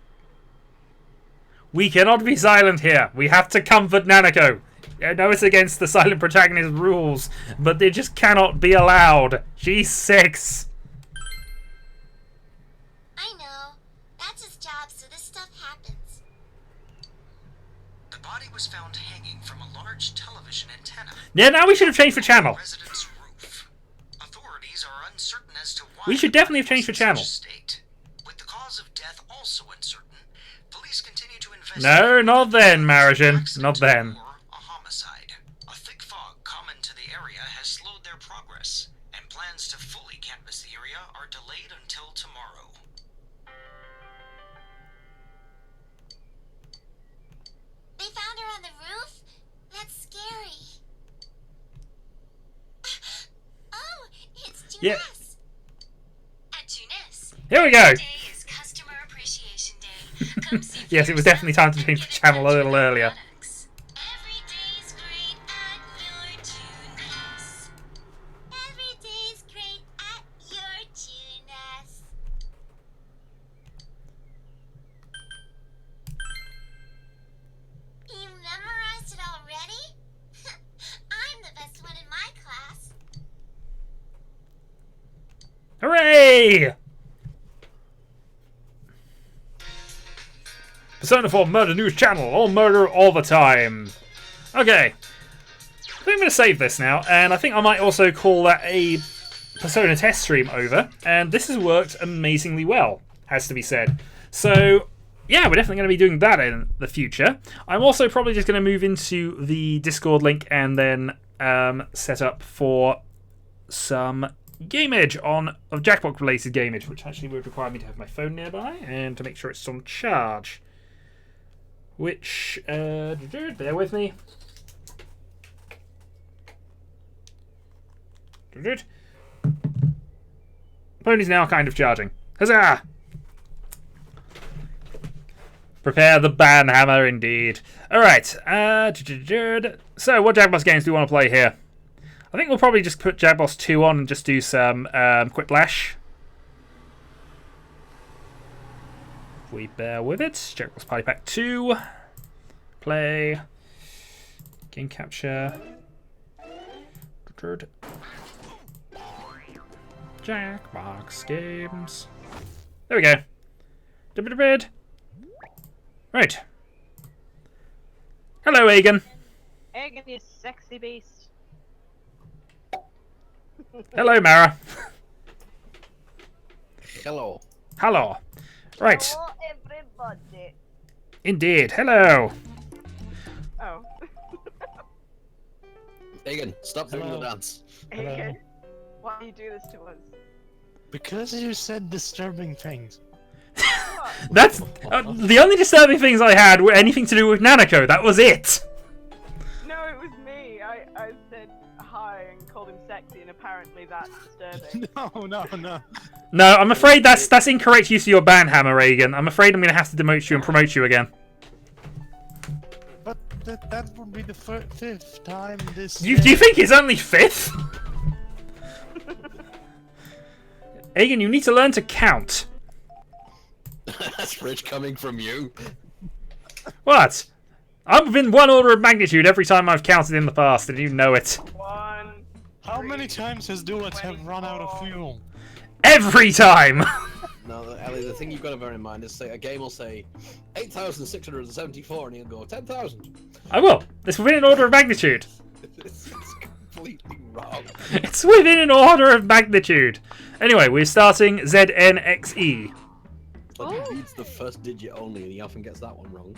We cannot be silent here. We have to comfort Nanako. I know it's against the silent protagonist rules, but they just cannot be allowed. She's 6. I know. That's his job, so this stuff happens. The body was found hanging from a large television antenna. Yeah, now we should have changed the channel. Residence roof. Authorities are uncertain as to why We should definitely have changed the channel. State. With the cause of death also uncertain, police continue to investigate. No, not then, Marijan. Not then. Or a homicide. A thick fog common to the area has slowed their progress, and plans to fully canvass the area are delayed until tomorrow. They found her on the roof? That's scary. Oh, it's Junes. Yeah. At Tunis, Here we go. today is Customer Appreciation Day. Come see for Yes, it was definitely time to change the channel a little earlier. Every day's great at your Tunes. Every day's great at your Tunes. You memorized it already? I'm the best one in my class. Hooray! Persona 4 Murder News Channel. All murder all the time. Okay. I think I'm going to save this now, and I think I might also call that a Persona test stream over. And this has worked amazingly well, has to be said. So, yeah, we're definitely going to be doing that in the future. I'm also probably just going to move into the Discord link and then set up for some Gameage of Jackbox related Gameage, which actually would require me to have my phone nearby and to make sure it's on charge. Which, bear with me. Phone is now kind of charging. Huzzah! Prepare the banhammer, indeed. Alright, so what Jackbox games do we want to play here? I think we'll probably just put Jackbox 2 on and just do some Quick Lash. If we bear with it. Jackbox Party Pack 2. Play. Game Capture. Jackbox games. There we go. Right. Hello, Egan. Egan, you sexy beast. Hello, Mara. Hello. Hello. Right. Hello, everybody. Indeed. Hello. Oh. Egan, stop doing the dance. Egan, why do you do this to us? Because you said disturbing things. That's the only disturbing things I had were anything to do with Nanako. That was it. No, it was me. I said hi and called him sexy, and apparently that's disturbing. No. No, I'm afraid that's incorrect use of your banhammer, Reagan. I'm afraid I'm going to have to demote you and promote you again. But that would be the fifth time this... Do you think it's only 5th? Egan, you need to learn to count. That's rich coming from you. What? I'm within 1 order of magnitude every time I've counted in the past, and you know it. How many times has Duets have run out of fuel? Every time! No, Ellie, the thing you've got to bear in mind is a game will say 8,674 and he'll go 10,000. I will. It's within an order of magnitude. It's completely wrong. It's within an order of magnitude. Anyway, we're starting ZNXE. But he reads the first digit only and he often gets that one wrong.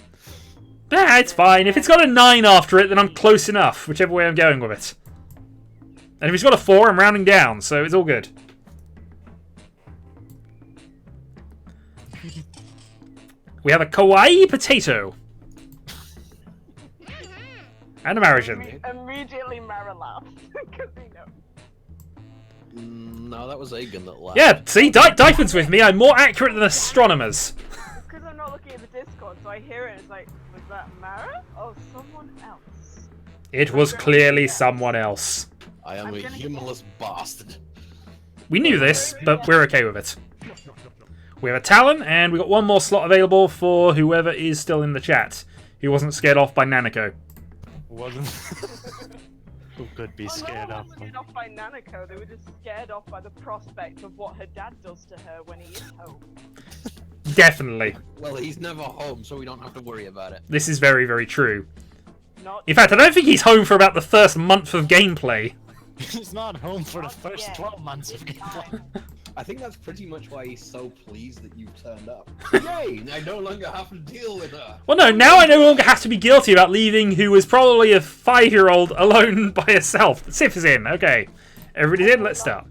Nah, it's fine. If it's got a 9 after it, then I'm close enough, whichever way I'm going with it. And if he's got a 4, I'm rounding down, so it's all good. We have a kawaii potato. And a Marisian. Immediately Mara laughs because he knows. No, that was Aegon that laughed. Yeah, see, Dyphon's with me. I'm more accurate than astronomers. Because I'm not looking at the Discord, so I hear it and it's like, was that Mara? Oh, someone else. It was clearly someone else. I am a humorless bastard. We knew this, but we're okay with it. We have a Talon, and we've got one more slot available for whoever is still in the chat who wasn't scared off by Nanako. Wasn't. Who could be scared no off? one was scared off by Nanako, they were just scared off by the prospect of what her dad does to her when he is home. Definitely. Well, he's never home, so we don't have to worry about it. This is very, very true. Not In fact, I don't think he's home for about the first month of gameplay. He's not home for the first 12 months of gameplay. I think that's pretty much why he's so pleased that you've turned up. Yay! I no longer have to deal with her. Well, no, now I no longer have to be guilty about leaving who was probably a 5-year-old alone by herself. Sif is in. Okay. Everybody's in. Let's start.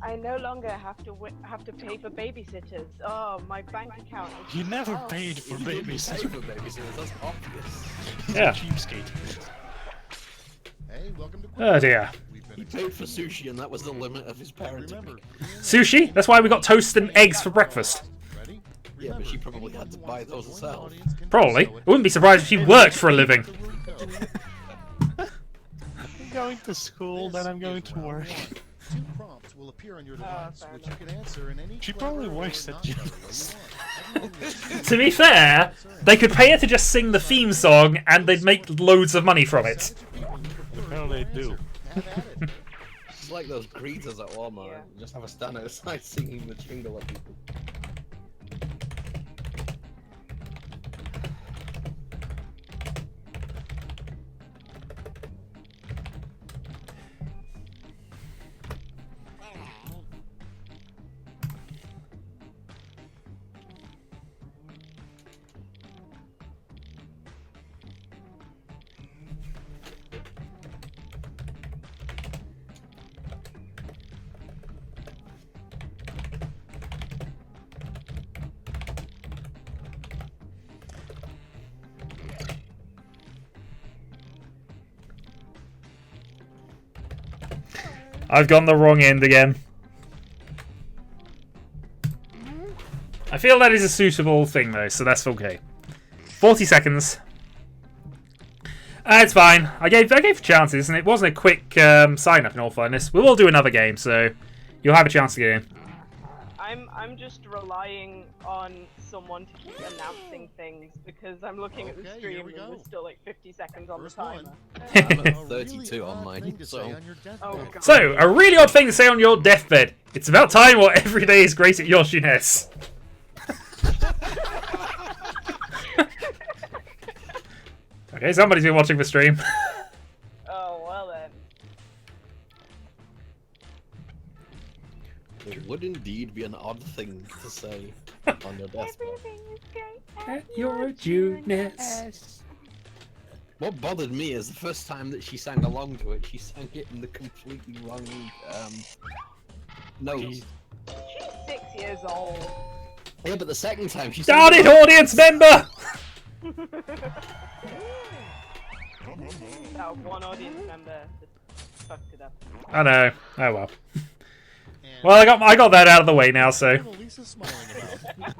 I no longer have to pay for babysitters. Oh, my bank account. Is... You never paid for You didn't pay babysitters. for babysitters, that's obvious. He's Yeah. a cheapskate. Hey, welcome to Oh dear. He paid for sushi, and that was the limit of his parenting. Sushi? That's why we got toast and eggs for breakfast. Ready? Yeah, but she probably had to buy those herself. Probably. I wouldn't be surprised if she worked for a living. I'm going to school, then I'm going to work. 2 prompts will appear on your device, which you can answer in any. She probably works at Jackbox. To be fair, they could pay her to just sing the theme song and they'd make loads of money from it. Well, they do. It's like those greeters at Walmart. Yeah. You just have a stand outside singing the jingle at people. I've gone the wrong end again. I feel that is a suitable thing though, so that's okay. 40 seconds. It's fine. I gave chances, and it wasn't a quick sign up in all fairness. We will do another game, so you'll have a chance to get in. I'm just relying on someone to keep announcing things because I'm looking at the Okay, stream here we and go. there's still like 50 seconds on First the one. timer. I'm at 32 on mine, so... Oh god. So, a really odd thing to say on your deathbed. It's about time or every day is great at Yoshiness. Okay, somebody's been watching the stream. Oh well then. It would indeed be an odd thing to say on your deathbed. Everything is great At your Juness. What bothered me is the first time that she sang along to it, she sang it in the completely wrong notes. She's 6 years old. Yeah, but the second time she Darn sang it, audience member! That one audience member just fucked it up. I know. Oh well. Well, I got that out of the way now, so. Lisa's smiling about.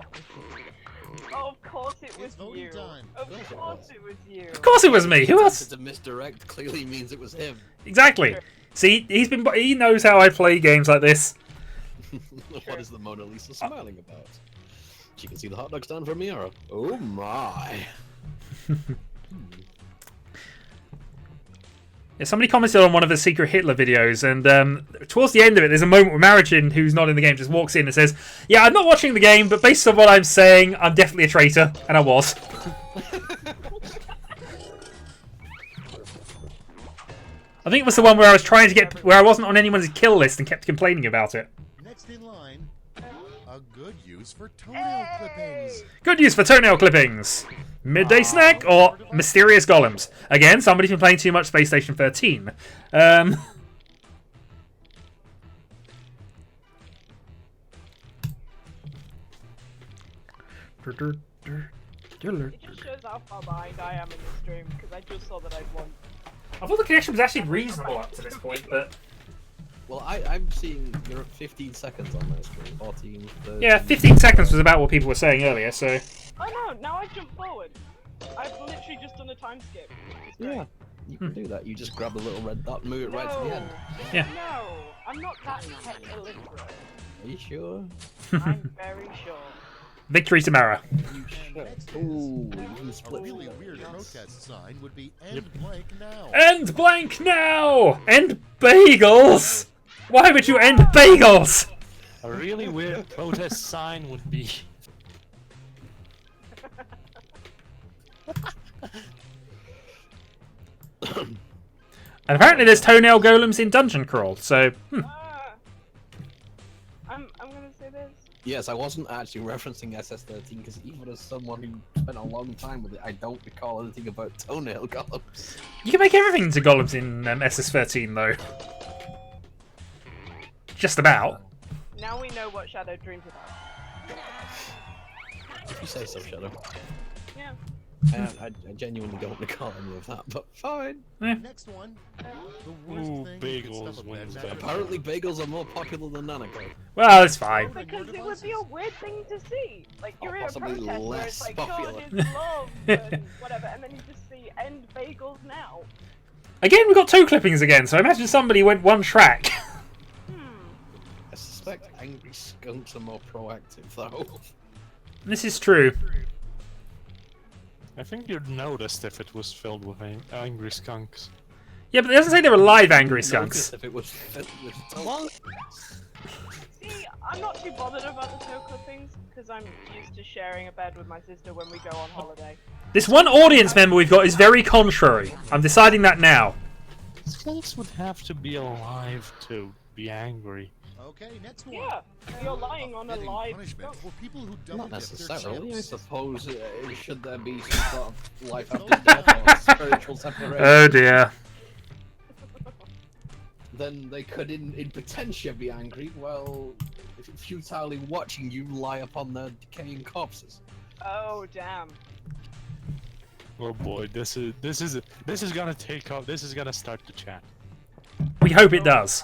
Oh, of course it was Voting you. time. Of course it was you. Of course it was me. Who else? To misdirect clearly means it was him. Exactly. See, he knows how I play games like this. What is the Mona Lisa smiling about? She can see the hot dog stand from Miara. Oh my. Yeah, somebody commented on one of the Secret Hitler videos, and towards the end of it, there's a moment where Marichin, who's not in the game, just walks in and says, "Yeah, I'm not watching the game, but based on what I'm saying, I'm definitely a traitor," and I was. I think it was the one where I was trying to get, where I wasn't on anyone's kill list and kept complaining about it. Next in line, a good use for toenail clippings. Good news for toenail clippings. Midday snack or mysterious golems. Again, somebody's been playing too much Space Station 13. It just shows how far behind I am in the stream because I just saw that I'd won. I thought the connection was actually reasonable up to this point, but... Well, I'm seeing you're at 15 seconds on my screen. 14, 13. Yeah, 15 seconds was about what people were saying earlier, so... Oh no, now I jump forward. I've literally just done a time skip. Yeah, you can do that. You just grab the little red dot and move it right to the end. Yeah. No, I'm not that tech illiterate. Are you sure? I'm very sure. Victory Tamara. Ooh, you can A split. really weird protest sign would be end blank now. End blank now! End bagels! Why would you end bagels? A really weird protest sign would be... And apparently there's toenail golems in Dungeon Crawl, so... I'm gonna say this. Yes, I wasn't actually referencing SS13 because even as someone who spent a long time with it, I don't recall anything about toenail golems. You can make everything into golems in SS13, though. Just about. Now we know what Shadow dreams about. If you say so, Shadow. Yeah. I genuinely don't recall any of that, but fine. Next one. The worst Ooh, thing bagels wins that. Apparently bagels are more popular than Nanako. Well, it's fine. Because it would be a weird thing to see. Like, you're in a possibly protest where less it's like, popular. God is love and whatever, and then you just see end bagels now. Again, we got toe clippings again, so I imagine somebody went one track. I suspect angry skunks are more proactive, though. This is true. I think you'd noticed if it was filled with angry skunks. Yeah, but it doesn't say they were live angry skunks. If it was filled with See, I'm not too bothered about the toe clippings because I'm used to sharing a bed with my sister when we go on holiday. This one audience member we've got is very contrary. I'm deciding that now. Skunks would have to be alive to be angry. Okay, next one. Yeah, you're lying on a Fitting live punishment for people who Not double dip their necessarily, I chips. suppose. Should there be some sort of life after death or spiritual separation? Oh dear. Then they could, in potentia, be angry while futilely watching you lie upon their decaying corpses. Oh damn. Oh boy, this is gonna take off. This is gonna start the chat. We hope it does.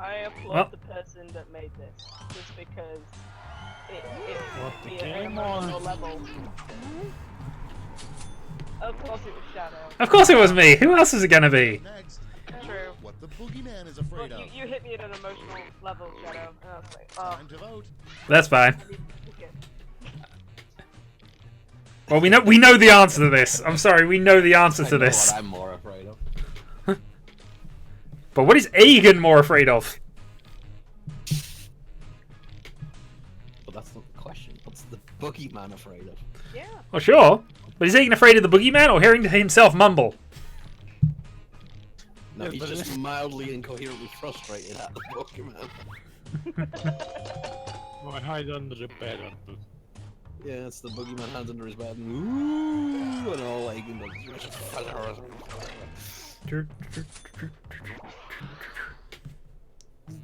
I applaud the person that made this, just because it would be an emotional level. Of course it was Shadow. Of course it was me. Who else is it gonna be? Next, True. what the boogeyman is afraid Well, of. you hit me at an emotional level, Shadow, and I was like, oh. Time to vote. That's fine. I need to pick it. Well, we know the answer to this. I'm sorry, we know the answer to I know this. what I'm more afraid of. But what is Aegon more afraid of? But that's not the question. What's the boogeyman afraid of? Yeah. Well, sure. But is Aegon afraid of the boogeyman or hearing himself mumble? No, he's just mildly incoherently frustrated at the boogeyman. I hide under the bed. Yeah, it's the boogeyman hands under his bed and ooh, and all Aegon does.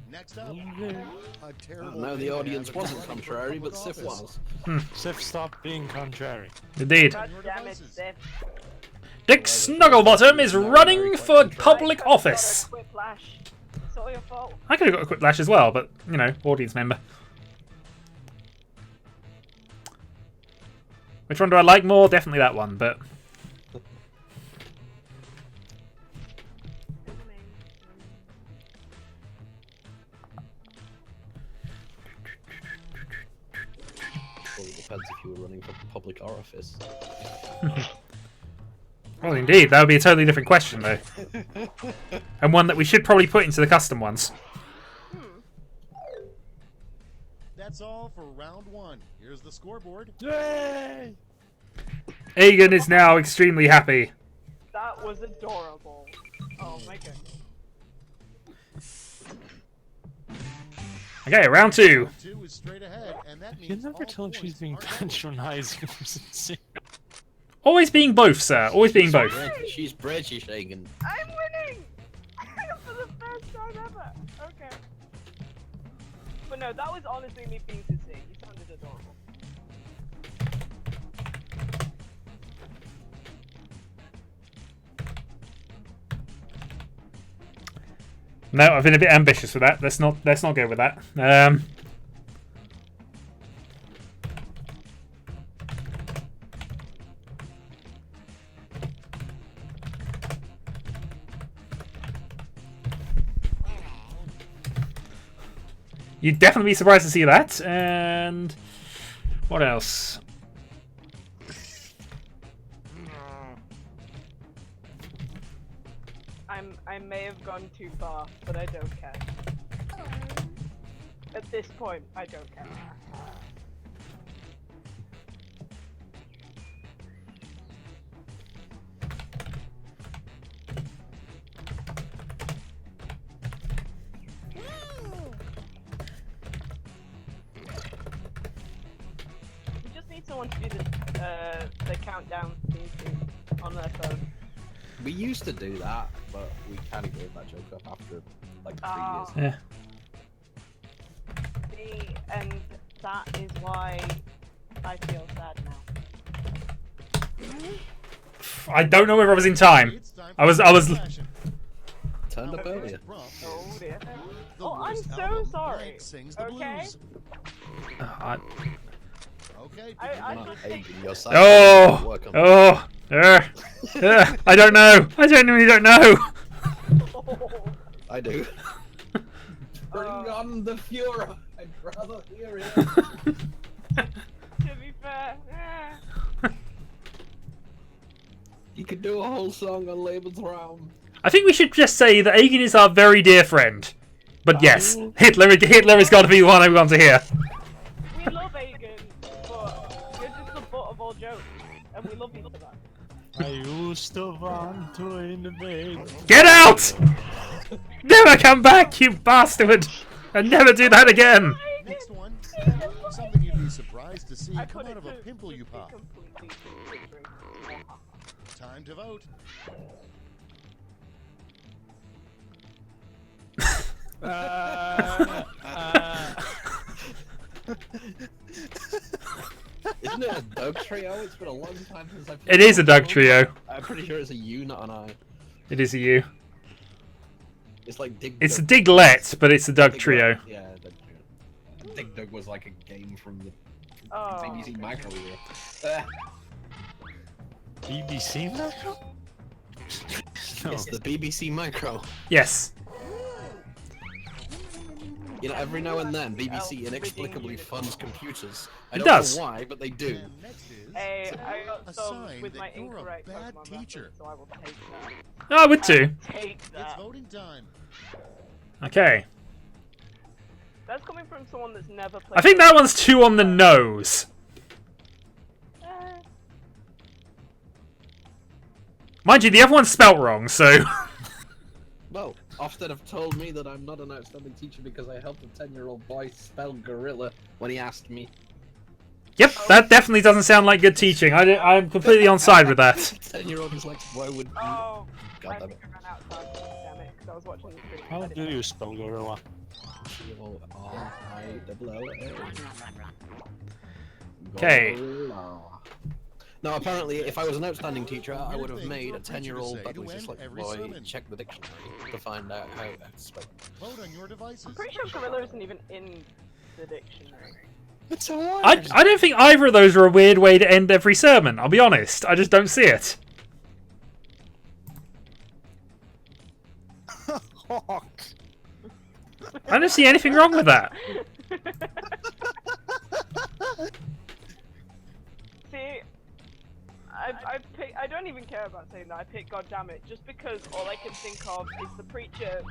Next up, a terrible. No, the thing audience to have wasn't running for contrary, but public Sif office. was. Sif, stop being contrary. Indeed. God damn it, Sif. Dick Snugglebottom is running for public office. Got a quick flash. It's all your fault. I could have got a quick lash as well, but, you know, audience member. Which one do I like more? Definitely that one, but... Well, it depends if you were running for public orifice. Well, indeed, that would be a totally different question, though. And one that we should probably put into the custom ones. That's all for round one. Here's the scoreboard. Yay! Aegon is now extremely happy. That was adorable. Oh my goodness. Okay, round two. Round two is straight ahead, and that You means never all tell if she's points being are double. patronizing or sincere. Always being both, sir. Always being both. She's Bridgie shaking. I'm winning! For the first time ever! Okay. But no, that was honestly me being sincere. You sounded adorable. No, I've been a bit ambitious with that. Let's not go with that. You'd definitely be surprised to see that. And what else? I may have gone too far, but I don't care. At this point, I don't care. We just need someone to do the countdown thing on their phone. We used to do that, but we kind of gave that joke up after like 3 years. Yeah. See, and that is why I feel sad now. I don't know whether I was in time. I was. Turned up earlier. Oh dear. Oh, I'm so sorry. Okay. Okay. I don't know. I genuinely don't know. I do. Bring on the Fuhrer. I'd rather hear it. To be fair, You could do a whole song on Lebensraum. I think we should just say that Agen is our very dear friend. But yes, Hitler has got to be the one I want to hear. we love Agen, but you're just the butt of all jokes, and we love you for that. I used to want to invade. Get out! Never come back, you bastard! And never do that again! Next one. Something you'd be surprised to see come out of a pimple you pop. Time to vote. Isn't it a Doug trio? It's been a long time since I've. It is a Doug trio. I'm pretty sure it's a U, not an I. It is a U. It's like Dig. It's a Diglet, but it's a Doug trio. Yeah, Doug trio. Dig Dug was like a game from the Oh. BBC Micro era. BBC Micro? No. It's the BBC Micro. Yes. You know, every now and then, BBC inexplicably funds computers. I It don't does. know why, but they do. Hey, I got some sign with that my you're a incorrect bad Pokemon teacher. reference, so I will take that. Oh, I would too. Take It's that. voting time. Okay. That's coming from someone that's never played. I think that one's too on the nose. Mind you, the other one's spelt wrong, so... Well, Ofsted have told me that I'm not an outstanding teacher because I helped a 10-year-old boy spell gorilla when he asked me. Yep, that definitely doesn't sound like good teaching. I'm completely on side with that. 10-year-old is like, why would you... Oh, God I damn think it. I ran out of time. Damn it, because I was watching the stream. How do you spell gorilla? Okay. No, apparently, if I was an outstanding teacher, I would have made a 10-year-old Dudley dyslexic every boy sermon. check the dictionary to find out how to spell. Vote on your devices. I'm pretty sure gorilla isn't even in the dictionary. It's a I don't think either of those are a weird way to end every sermon, I'll be honest. I just don't see it. Hawk. I don't see anything wrong with that. See, I don't even care about saying that. I picked goddammit just because all I can think of is the preacher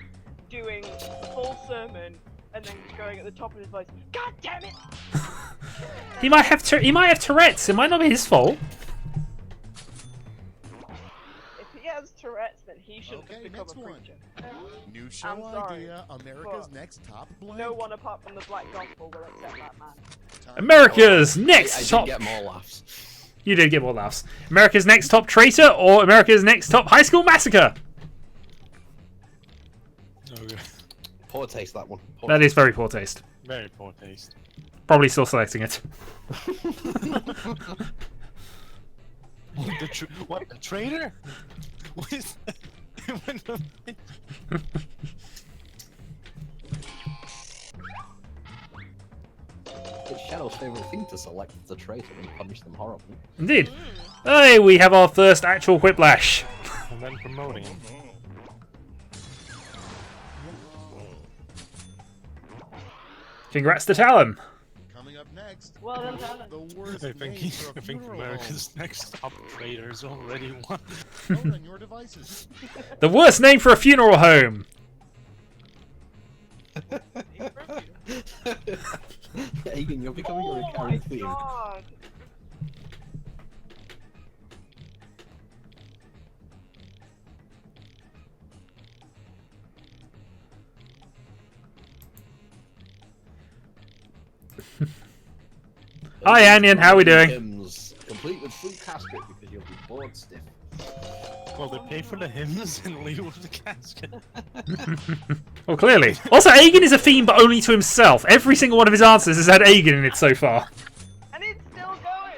doing a full sermon and then going at the top of his voice, God damn it! He might have Tourette's. It might not be his fault. If he has Tourette's, then he shouldn't have become a next one. preacher. New show I'm sorry, idea, America's but Next Top Blank. no one apart from the Black Gospel will accept that man. America's next I did top. get more laughs. You did get more laughs. America's Next Top Traitor or America's Next Top High School Massacre? Okay. Poor taste, that one. Poor That is very poor taste. Very poor taste. Probably still selecting it. What? The traitor? What is that? It's Shadow's favourite thing to select the traitor and punish them horribly. Indeed. Hey, we have our first actual whiplash. And then promoting him. Congrats to Talon. Coming up next. Well done, Talon. The worst I think, name for a I think funeral America's Next Top Traitors already won. home. Vote on your devices. The worst name for a funeral home. Egan, you're becoming a Oh my recurring theme. god! Hi, Anion. How we doing? Hymns, complete with full casket because you'll be bored stiff. Well, they pay for the hymns and leave with the casket. Well, clearly. Also, Aegon is a theme, but only to himself. Every single one of his answers has had Aegon in it so far. And it's still going!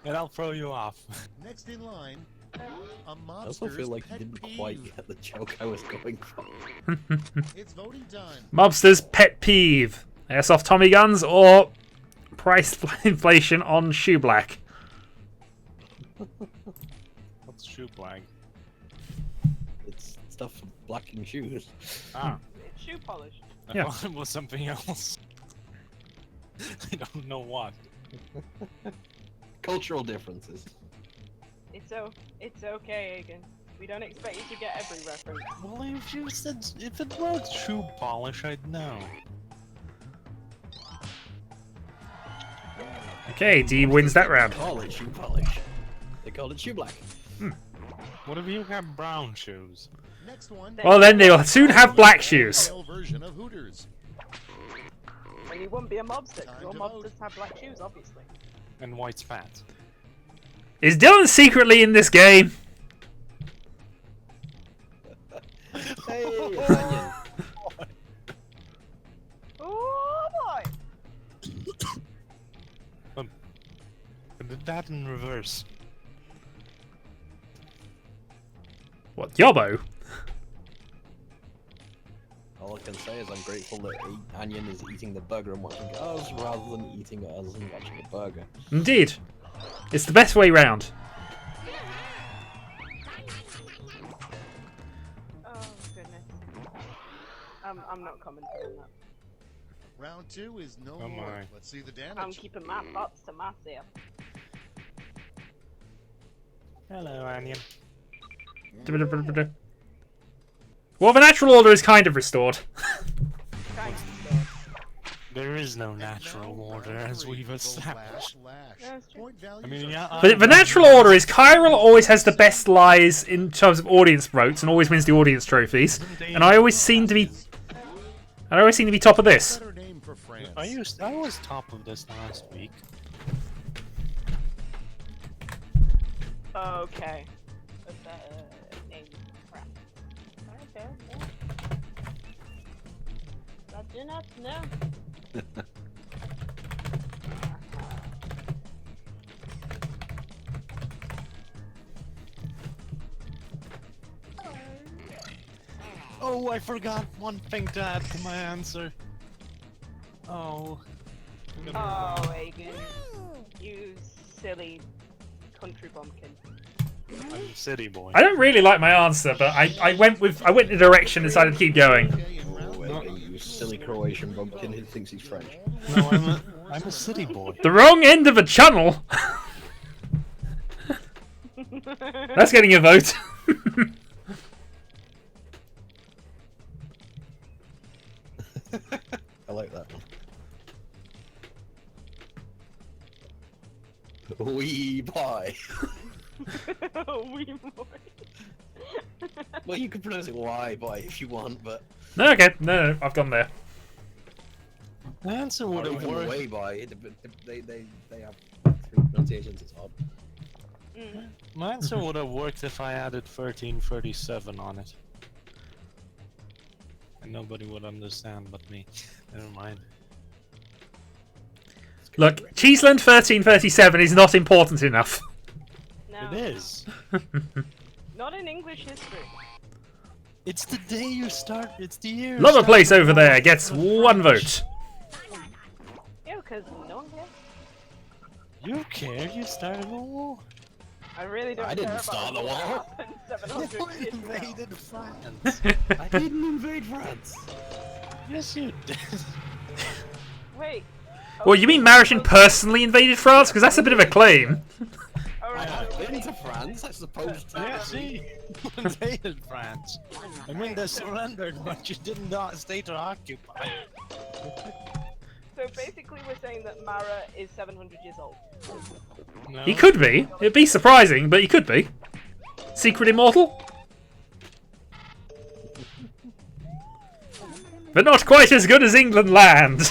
And I'll throw you off. Next in line, a I also feel mobster's like you pet didn't peeve. quite get the joke I was going for. It's voting time. Mobster's pet peeve. Airsoft Tommy guns or price inflation on shoe black. What's shoe black? It's stuff for blacking shoes. Ah, It's shoe polish. I Yeah. thought it was something else. I don't know what. Cultural differences. It's okay, Egan. We don't expect you to get every reference. Well, if you said if it was shoe polish, I'd know. Okay, D wins that round. They call it shoe polish. They call it shoe black. What if you have brown shoes? Next one. Well, then they'll soon have black shoes. Male version of Hooters. And you wouldn't be a mobster, Time because all to mobsters vote. have black shoes, obviously. And white spats. Is Dylan secretly in this game? Hey, it's Onion. Oh boy! I did that in reverse. What, Yobbo? All I can say is I'm grateful that Onion is eating the burger and watching us rather than eating us and watching the burger. Indeed. It's the best way round. Oh goodness. I'm not commenting on that. Round 2 is no Oh more. my. Let's see the I'm damage. keeping my thoughts to myself. Hello, Onion. Well, the natural order is kind of restored. Kind of. There is no natural order, as we've established. That's true. Point value I mean, are yeah, But the natural order is Kyril always has the best lies in terms of audience votes and always wins the audience trophies. And I always seem to be top of this. better name for France. I was top of this last week. Okay. What's that name? Crap. Okay. I do not know. Oh, I forgot one thing to add to my answer. Oh. Oh, Egan. You silly country bumpkin. I'm a city boy. I don't really like my answer, but I went in the direction and decided to keep going. Okay, in round Oh, you silly Croatian bumpkin who thinks he's French. No, I'm a city boy. The wrong end of a channel. That's getting a vote. I like that one. Wee boy. Wee boy. Well, you can pronounce it Y boy if you want, but No, okay. No, I've gone there. The answer would or have even worked. way boy. They have three pronunciations. It's odd. My answer would have worked if I added 1337 on it. And nobody would understand but me. Never mind. Look, Cheeseland 1337 is not important enough. No. It is. Not in English history. It's the day you start. It's the year. Lover Place over there gets 1 vote. Yeah, because no one cares. You care? You started a war. I really don't I care didn't about start the what war. happened 700 You years ago. invaded France. I didn't invade France. Yes, you did. Wait. Well, you mean Marishin personally invaded France? Because that's a bit of a claim. I've been to France, I suppose. Yeah, see? You invaded France. I mean, they surrendered, but you did not stay to occupy. So basically we're saying that Mara is 700 years old. No. He could be. It'd be surprising, but he could be. Secret Immortal? But not quite as good as England Land.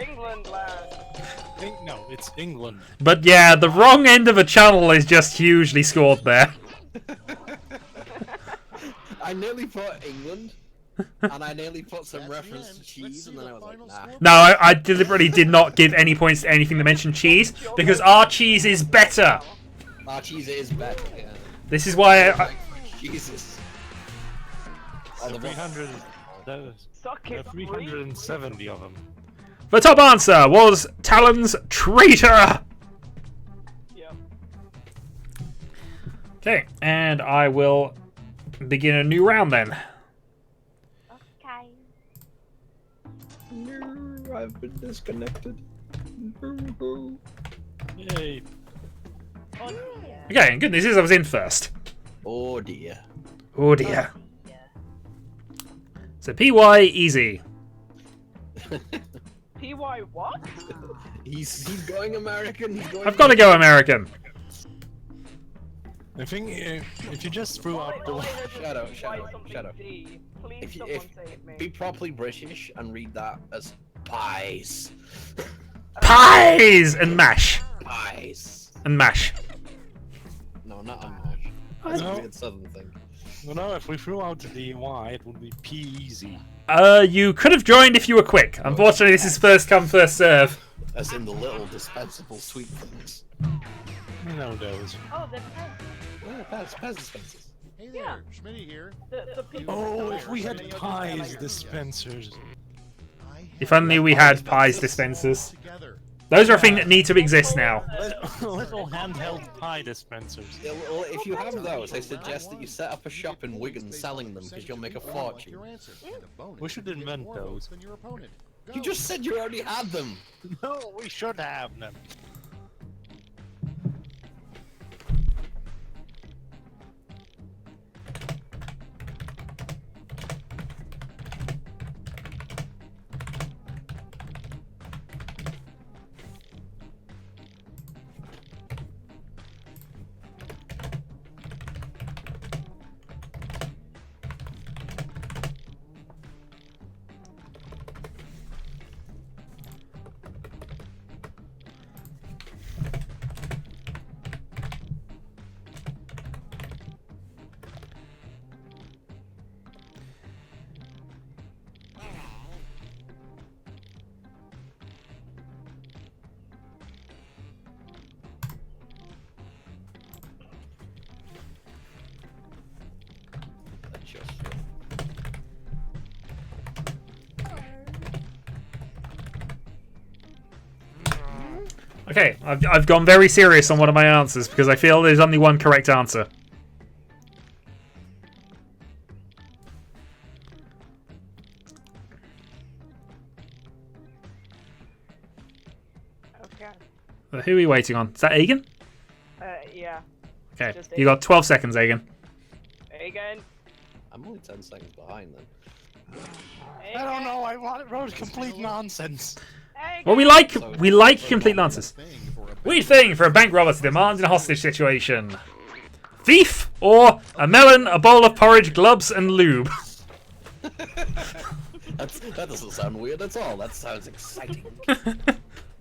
England land. No, it's England. But yeah, the wrong end of a channel is just hugely scored there. I nearly put England, and I nearly put some reference to cheese, and then I was like, nah. No, I deliberately did not give any points to anything that mentioned cheese, because our cheese is better. Our cheese is better, yeah. This is why Jesus. Oh, 300. Suck it, 370 of them. The top answer was Talon's Traitor! Yeah. Okay, and I will begin a new round then. Okay. No, I've been disconnected. Yay. Okay, and good news is I was in first. Oh dear. Oh dear. So PY easy. PY what? He's going American. He's going I've got to go American. I think if you just threw out the Shadow. D. Please If you someone say it me. be properly British and read that as pies. Pies and mash. Pies. And mash. No, not a mash. That's a weird southern thing. well, no, if we threw out the Y, it would be P-easy. You could have joined if you were quick. Unfortunately, this is first come, first serve. As in the little dispensable sweet things. You know those. Oh, they're pets. Yeah, Pez dispensers. Hey there, Schmitty here. The people Oh, that if we had are pies dispensers. If only we had pies dispensers. Those are a thing that need to exist now. Little handheld pie dispensers. Yeah, well, if you have those, I suggest that you set up a shop in Wigan selling them because you'll make a fortune. We should invent those. You just said you already had them. No, we should have them. Okay, I've gone very serious on one of my answers because I feel there's only one correct answer. Okay. Who are we waiting on? Is that Aegon? Yeah. Okay, Just you got 12 seconds, Aegon. Again. I'm only 10 seconds behind then. I don't know. I wrote complete nonsense. Well, we like complete answers. Weird thing for a bank robber to demand in a hostage situation. Thief or a melon, a bowl of porridge, gloves, and lube. That doesn't sound weird at all. That sounds exciting.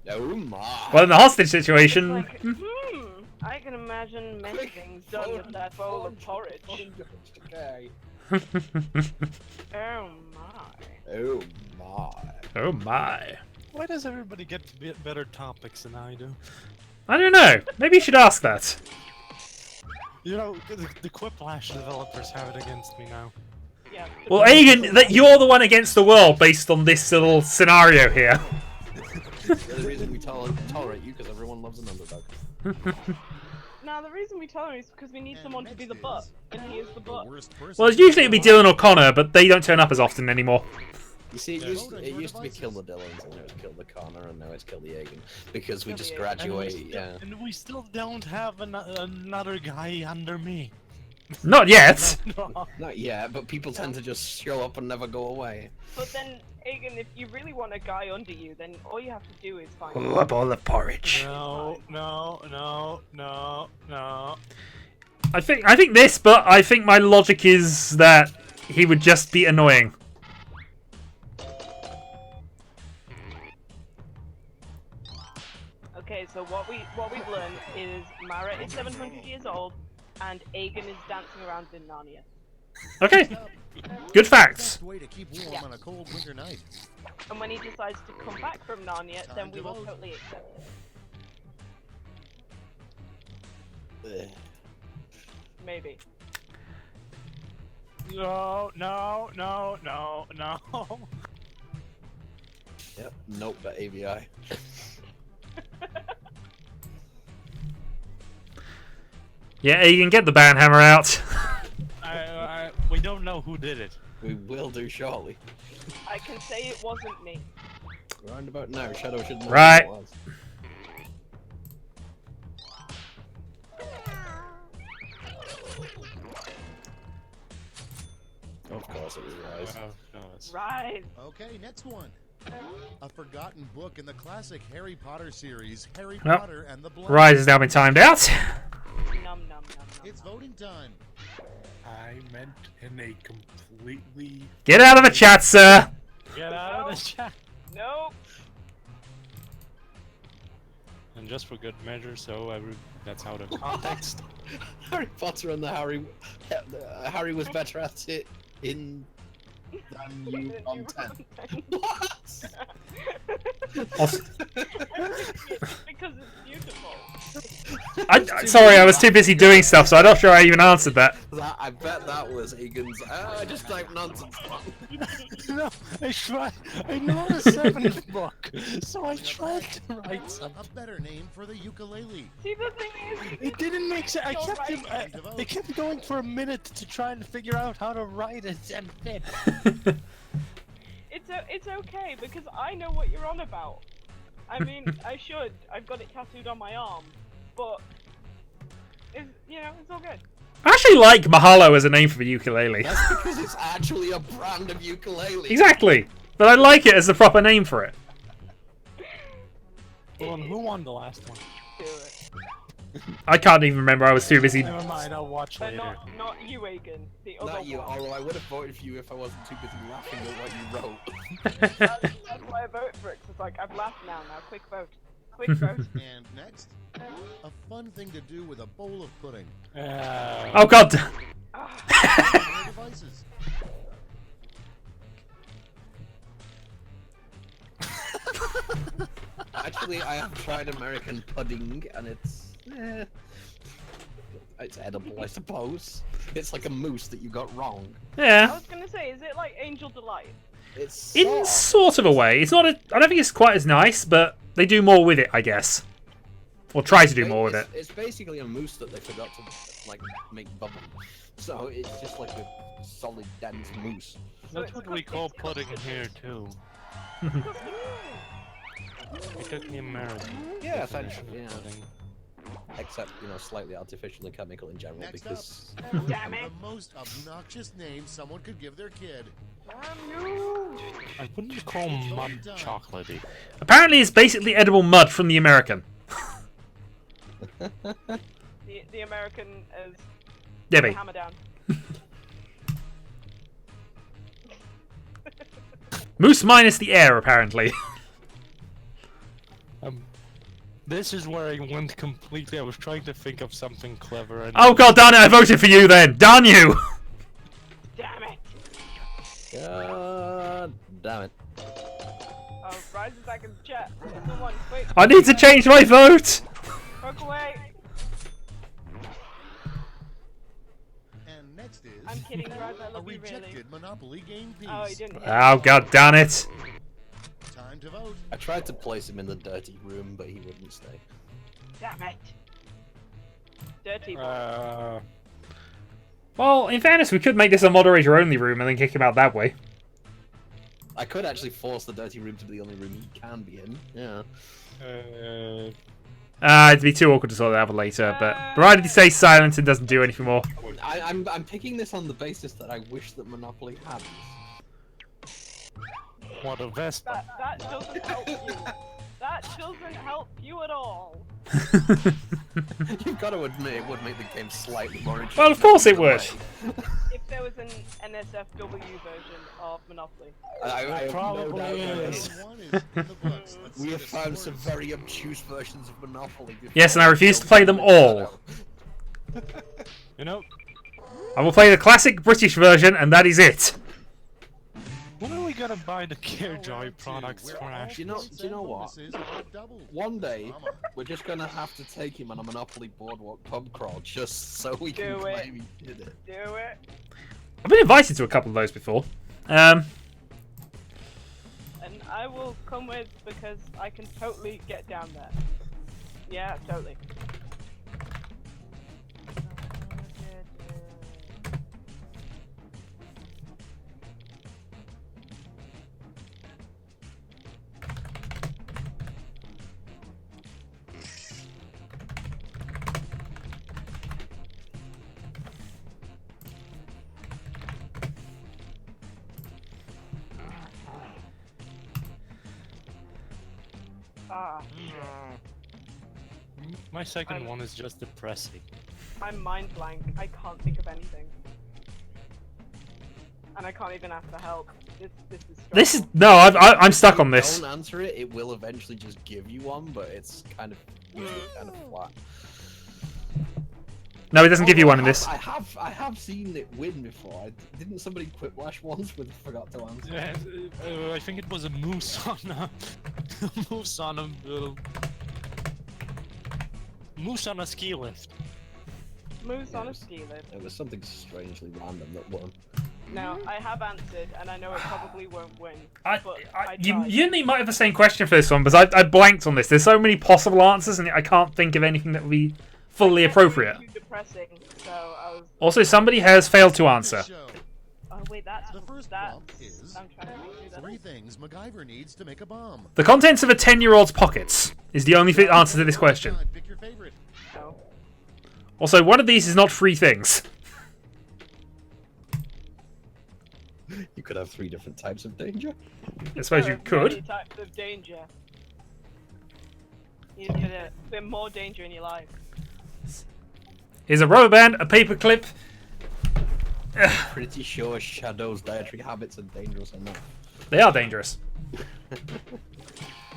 Oh my. Well, in the hostage situation, I can imagine many things done with that bowl of porridge. Okay. Oh my. Oh my. Oh my. Why does everybody get better topics than I do? I don't know. Maybe you should ask that. You know, the Quiplash developers have it against me now. Yeah. Well, Aegon, that you're the one against the world based on this little scenario here. The reason we tolerate you because everyone loves an underdog. Now the reason we tell him is because we need someone to be the butt, and he is the butt. Well, usually it'd be Dylan or Connor, but they don't turn up as often anymore. You see, it used to be kill the Dylans, and now it's kill the Connor, and now it's kill the Aegon. Because we just graduate, yeah. And we still don't have another guy under me. Not yet. Not yet, but people tend to just show up and never go away. But then, Aegon, if you really want a guy under you, then all you have to do is find Oh, a bowl of porridge. No. I think this, but I think my logic is that he would just be annoying. Okay, so what we've learned is Mara is 700 years old, and Aegon is dancing around in Narnia. Okay. Good facts. Best way to keep warm on a cold winter night. And when he decides to come back from Narnia, then we will totally accept it. Maybe. No. Yep, nope, but AVI. Yeah, you can get the banhammer out. We don't know who did it. We will do shortly. I can say it wasn't me. Round about now, Shadow should know Right. who it was. Of course it was Rise. Rise. Okay, next one. A forgotten book in the classic Harry Potter series, Harry Well, Potter and the Blind. Rise has now been timed out. Num. It's voting time. I meant in a completely... Get out of the chat, sir. Get out of the chat. Nope. And just for good measure, so that's out of context. Harry Potter and the Harry was better at it in than you on 10. What? Because it's beautiful. Sorry, I was too busy doing stuff, so I'm not sure I even answered that. I bet that was Egan's. I just typed nonsense. No, I tried. I know the seventh book, so I tried to write something. A better name for the ukulele. See, the thing is, It didn't make sense. I kept going for a minute to try and figure out how to write it and fit. it's okay because I know what you're on about. I mean, I've got it tattooed on my arm, but it's all good. I actually like Mahalo as a name for the ukulele. That's because it's actually a brand of ukulele. Exactly, but I like it as the proper name for it. Well, and who won the last one? I can't even remember. I was too busy. Never mind, I'll watch But later. not you, Aegon. The other Not you, one. although I would have voted for you if I wasn't too busy laughing at what you wrote. That's why I voted for it. 'Cause it's like I've laughed now. Quick vote. Quick vote. And next, a fun thing to do with a bowl of pudding. Oh god. Devices. Actually, I have tried American pudding, and it's edible, I suppose. It's like a mousse that you got wrong. I Yeah. was gonna say, is it like Angel Delight? It's In sort of a way. It's not. I don't think it's quite as nice, but they do more with it, I guess. Or try to do more with it. It's basically a mousse that they forgot to make bubble. So it's just like a solid, dense mousse. That's what we call pudding here too. We took the American. Yeah, essentially. definition of Yeah. pudding. Except, slightly artificial and chemical in general, Next because... up, Damn it. the most obnoxious name someone could give their kid. I wouldn't call mud chocolatey. Apparently, it's basically edible mud from the American. The American is Debbie. hammer down. Moose minus the air, apparently. This is where I went completely. I was trying to think of something clever. And Oh god darn it! I voted for you then. Darn you! Damn it! God damn it. Oh, Rise is back in the chat. Someone, quick. I need to change my vote. Fuck away. And next is I'm kidding, Rise. I a love you rejected really. Monopoly game piece. Oh, he didn't. Oh god darn it! Time to vote. I tried to place him in the dirty room, but he wouldn't stay. Damn it. Dirty boy. Well, in fairness, we could make this a moderator-only room and then kick him out that way. I could actually force the dirty room to be the only room he can be in. Yeah. It'd be too awkward to sort that out later, but provided he stays silent and doesn't do anything more. I'm picking this on the basis that I wish that Monopoly had this. What a Vespa. That doesn't help you. That doesn't help you at all. You've got to admit it would make the game slightly more interesting. Well, of course it would. If there was an NSFW version of Monopoly. I have no doubt is. We have found some very obtuse versions of Monopoly. Yes, and I refuse to play them all. You know, I will play the classic British version, and that is it. when are we gonna buy the Killjoy products for Ash? Do you know what? One day, we're just gonna have to take him on a Monopoly Boardwalk pub crawl just so we can Do claim he did it. Do it. I've been invited to a couple of those before. And I will come with because I can totally get down there. Yeah, totally. Ah, My second one is just depressing. I'm mind blank. I can't think of anything. And I can't even ask for help. This is No, I'm stuck on this. Don't answer it, it will eventually just give you one, but it's kind of flat. No, it doesn't give you one in this. I have seen it win before. Didn't somebody quiplash once with forgot to answer? Yeah, I think it was a moose on a moose on a moose on a ski lift. Moose on a ski lift. It was something strangely random that won. No, I have answered, and I know it probably won't win. You and me might have the same question for this one, but I blanked on this. There's so many possible answers, and I can't think of anything that would be fully appropriate. Too depressing, so I was... Also, somebody has failed to answer. Oh wait, that's the first prompt is I'm trying to think through 3 things MacGyver needs to make a bomb. The contents of a 10-year-old's pockets is the only answer to this question. Pick your favorite. No. Also, one of these is not 3 things. You could have 3 different types of danger. I suppose you There are many could. types of danger. You need a bit more danger in your life. Here's a rubber band, a paper clip. Pretty sure Shadow's dietary habits are dangerous enough. They are dangerous.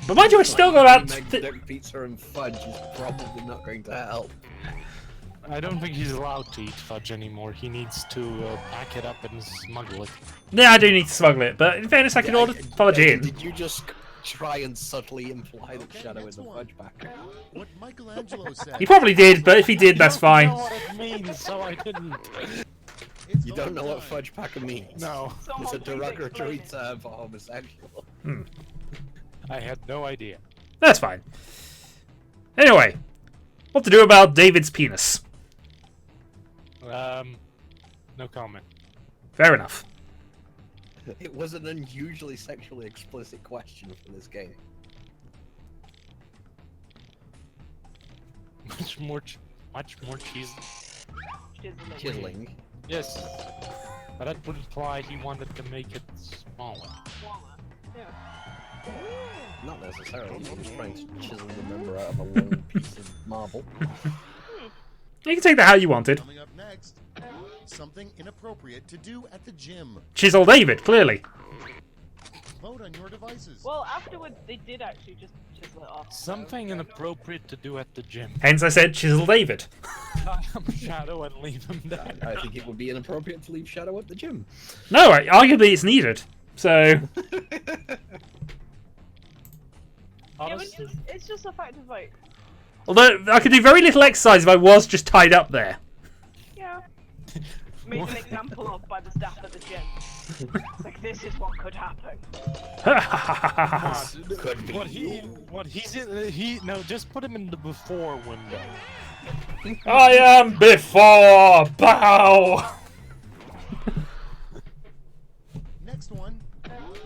But mind you, I still got out. Duck pizza and fudge is probably not going to help. I don't think he's allowed to eat fudge anymore. He needs to pack it up and smuggle it. Yeah, I do need to smuggle it, but in fairness, I can order fudge in. Did you just try and subtly imply that Shadow is a fudge packer? What Michelangelo said. He probably did, but if he did, that's fine. I don't know what it means, so I didn't. You don't know what fudge packer means? No. It's a derogatory term for homosexual. I had no idea. That's fine. Anyway, what to do about David's penis? No comment. Fair enough. It was an unusually sexually explicit question for this game. Much more cheese. Chiseling. Yes. But that would imply he wanted to make it smaller. Yeah. Not necessarily. He was trying to chisel the member out of a long piece of marble. You can take that how you wanted. Coming up next, something inappropriate to do at the gym. Chisel David, clearly. Vote on your devices. Well, afterwards they did actually just chisel it off. Something inappropriate to do at the gym. Hence I said chisel David. I'm Shadow and leave him there. I think it would be inappropriate to leave Shadow at the gym. No, arguably it's needed. So. Yeah, but it's just a fact of like. Although I could do very little exercise if I was just tied up there. Yeah. Made an example of by the staff at the gym. Like, this is what could happen. No, just put him in the before window. I am before bow. Next one.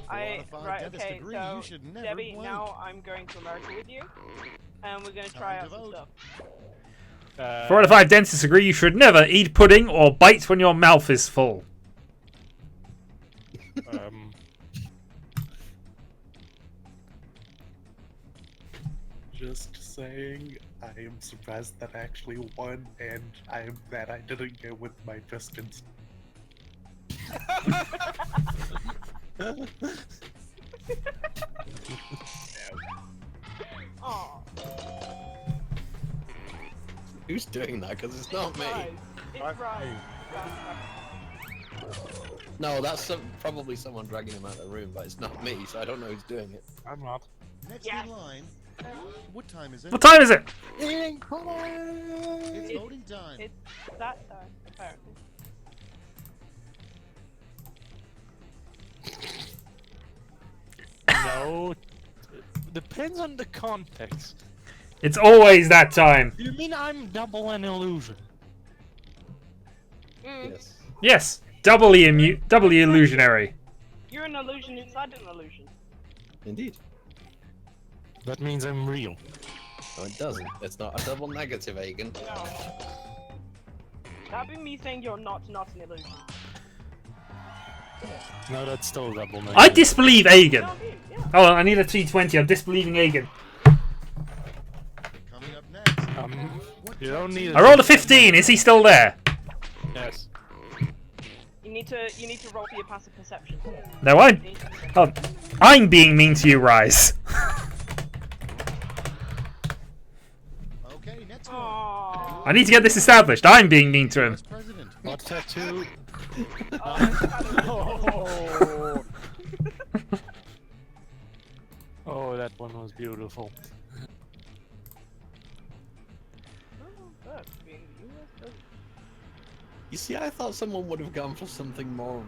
Right, okay, degree, so you should never Debbie, blink. now I'm going to America with you, and we're going to try out some stuff. 4 out of 5 dentists agree you should never eat pudding or bite when your mouth is full. Just saying, I am surprised that I actually won, and I am glad I didn't go with my distance. Aww. Who's doing that? Because it's not me. It's right. No, that's probably someone dragging him out of the room, but it's not me, so I don't know who's doing it. I'm not. Next in line. What time is it? What time is it? It's voting time. It's that time, apparently. No. Depends on the context. It's always that time. You mean I'm double an illusion? Yes. Yes. Doubly illusionary. You're an illusion inside an illusion. Indeed. That means I'm real. No, it doesn't. It's not a double negative, Agan. No. That'd be me saying you're not an illusion. No, that's still double negative. I disbelieve Agan. No, dude, yeah. Oh, I need a T20. I'm disbelieving Agan. Coming up next. You don't need. I rolled a 15. Is he still there? Yes. You need to roll for your passive perception. No, I'm being mean to you, Rise. Okay, next one. I need to get this established. I'm being mean to him. President. What tattoo? Oh, that one was beautiful. You see, I thought someone would have gone for something more,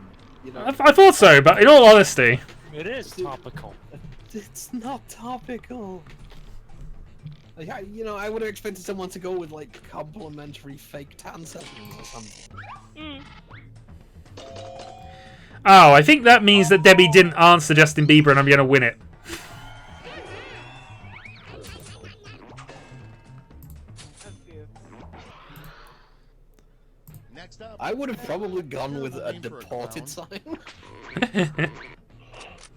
you know. I thought so, but in all honesty, It is topical. It's not topical. Like, you know, I would have expected someone to go with like complimentary fake tan sessions or something. oh, I think that means that Debbie didn't answer Justin Bieber, and I'm gonna win it. Next up. I would have probably gone with a deported sign.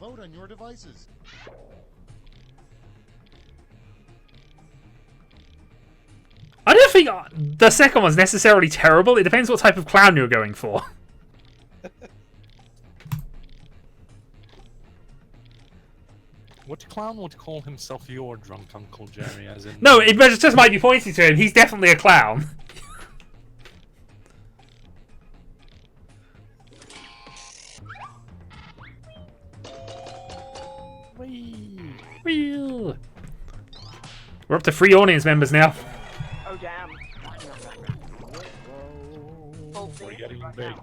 Vote on your devices. I don't think the second one's necessarily terrible. It depends what type of clown you're going for. What clown would call himself your drunk Uncle Jerry? As in? No, it just might be pointing to him. He's definitely a clown. Whee. We're up to 3 audience members now. Oh damn. We're getting big.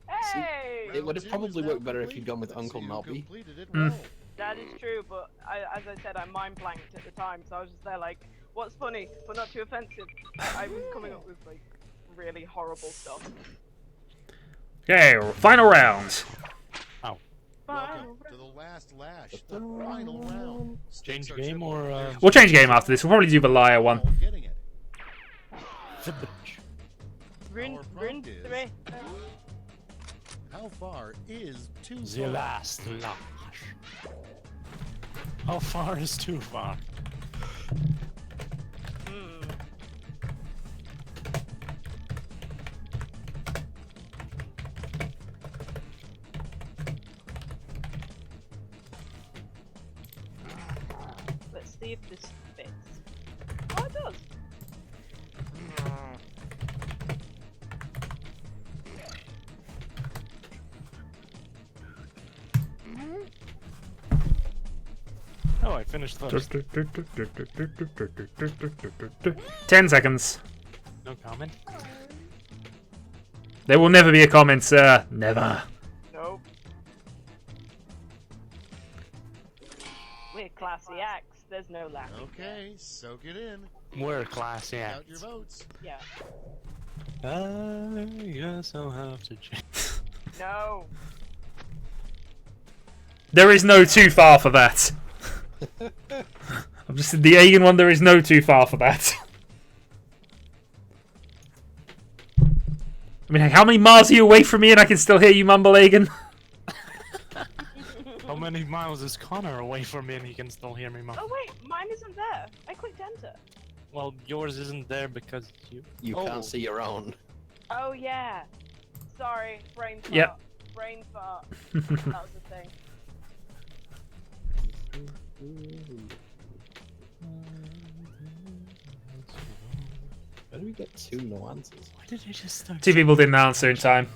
Hey! It would have probably worked better if you'd gone with Uncle Nobby. That is true, but as I said, I mind blanked at the time, so I was just there like, what's funny, but not too offensive. I was coming up with like really horrible stuff. Okay, final round. Ow. Welcome to the last lash, the final round. Change game or? We'll change game after this. We'll probably do the liar one. Getting it. Rune Our prompt 3. is, how far is too The far? last lash. How far is too far? see if this fits. Oh, it does. Oh, I finished first. 10 seconds. No comment. There will never be a comment, sir. Never. Nope. We're classy acts. There's no laughing. Okay, soak it in. We're classy Out acts. your votes. Yeah. I guess I'll have to change. No. There is no too far for that. I'm just in the Aegon one. There is no too far for that. I mean, how many miles are you away from me and I can still hear you mumble, Aegon? How many miles is Connor away from me and he can still hear me mumble? Oh wait, mine isn't there. I clicked enter. Well, yours isn't there because you... You can't see your own. Oh yeah. Sorry, brain fart. Yep. Brain fart. That was the thing. Where do we get 2 no answers? Why did I just start? 2 people didn't answer in time.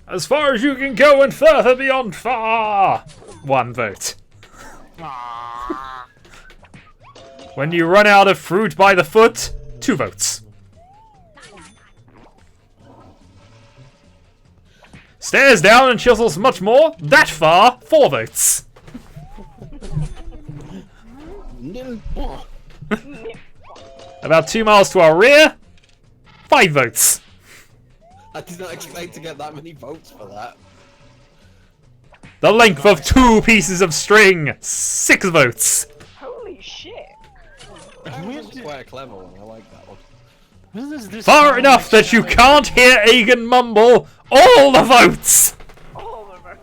As far as you can go and further beyond far. 1 vote. When you run out of fruit by the foot, 2 votes. Stares down and chisels much more. That far, 4 votes. About 2 miles to our rear, 5 votes. I did not expect to get that many votes for that. The length of 2 pieces of string, 6 votes. Holy shit. That was quite a clever one. I like that one. Far enough that you can't hear Aegon mumble all the votes. All of them.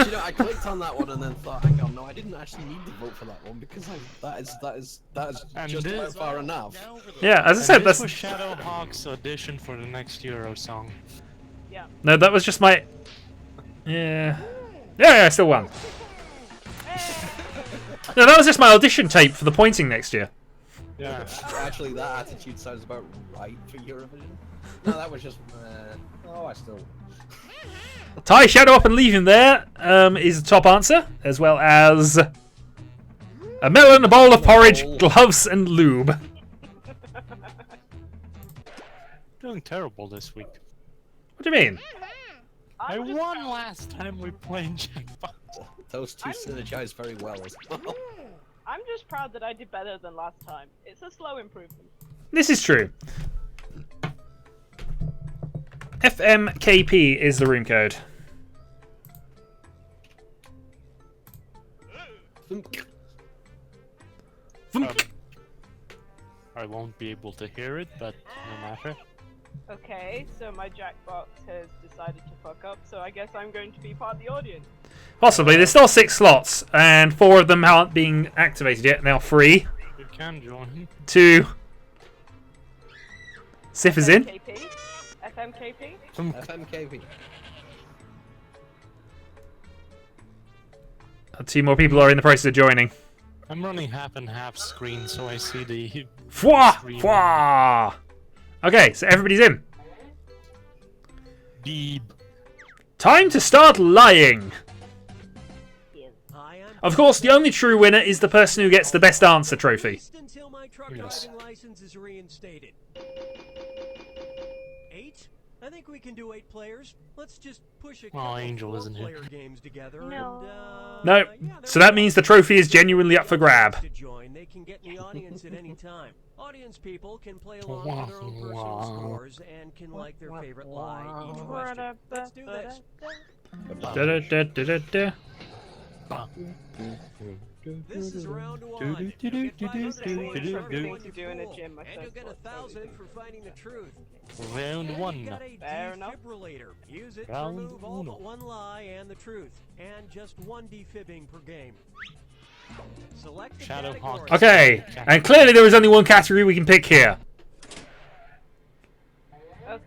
You know, I clicked on that one and then thought, hang on, no, I didn't actually need to vote for that one because that is just about far enough. Yeah, as I said, this that's was Shadowhawk's audition for the next Euro song. Yeah. no, that was just my. Yeah, I still won. No, that was just my audition tape for the pointing next year. Yeah. Actually, that attitude sounds about right for Eurovision. No, that was just. Oh, I still. Tie Shadow up and leave him there is the top answer, as well as a melon, a bowl of porridge, gloves, and lube. Doing terrible this week. What do you mean? I won last time we played Jackbox. Those two synergize very well as well. I'm just proud that I did better than last time. It's a slow improvement. This is true. FMKP is the room code. I won't be able to hear it, but no matter. Okay, so my Jackbox has decided to fuck up, so I guess I'm going to be part of the audience. Possibly. There's still 6 slots, and 4 of them aren't being activated yet. Now 3. You can join. 2. Sif is in. FMKP? FMKP. 2 more people are in the process of joining. I'm running half and half screen, so I see the. Fwa! Fwa! Okay, so everybody's in. Deeb. Time to start lying. Of course, the only true winner is the person who gets the best answer trophy. Until my truck driving license is reinstated. 8? I think we can do 8 players. Let's just push a couple Angel isn't here. player games together. No. No, so that means the trophy is genuinely up for grab. To join, they can get in the audience at any time. Audience people can play along with their own personal scores and can like their favorite lie each question. Let's do this. This is round 1. Get 5 points for everything you do in a fool, gym, and you'll get 1,000 for finding the truth. Round 1. Got a Fair enough. defibrillator. Use it to Round remove all but 1. 1 lie and the truth, and just 1 defibbing per game. Select the Shadowhawk. category. Okay, and clearly there is only one category we can pick here.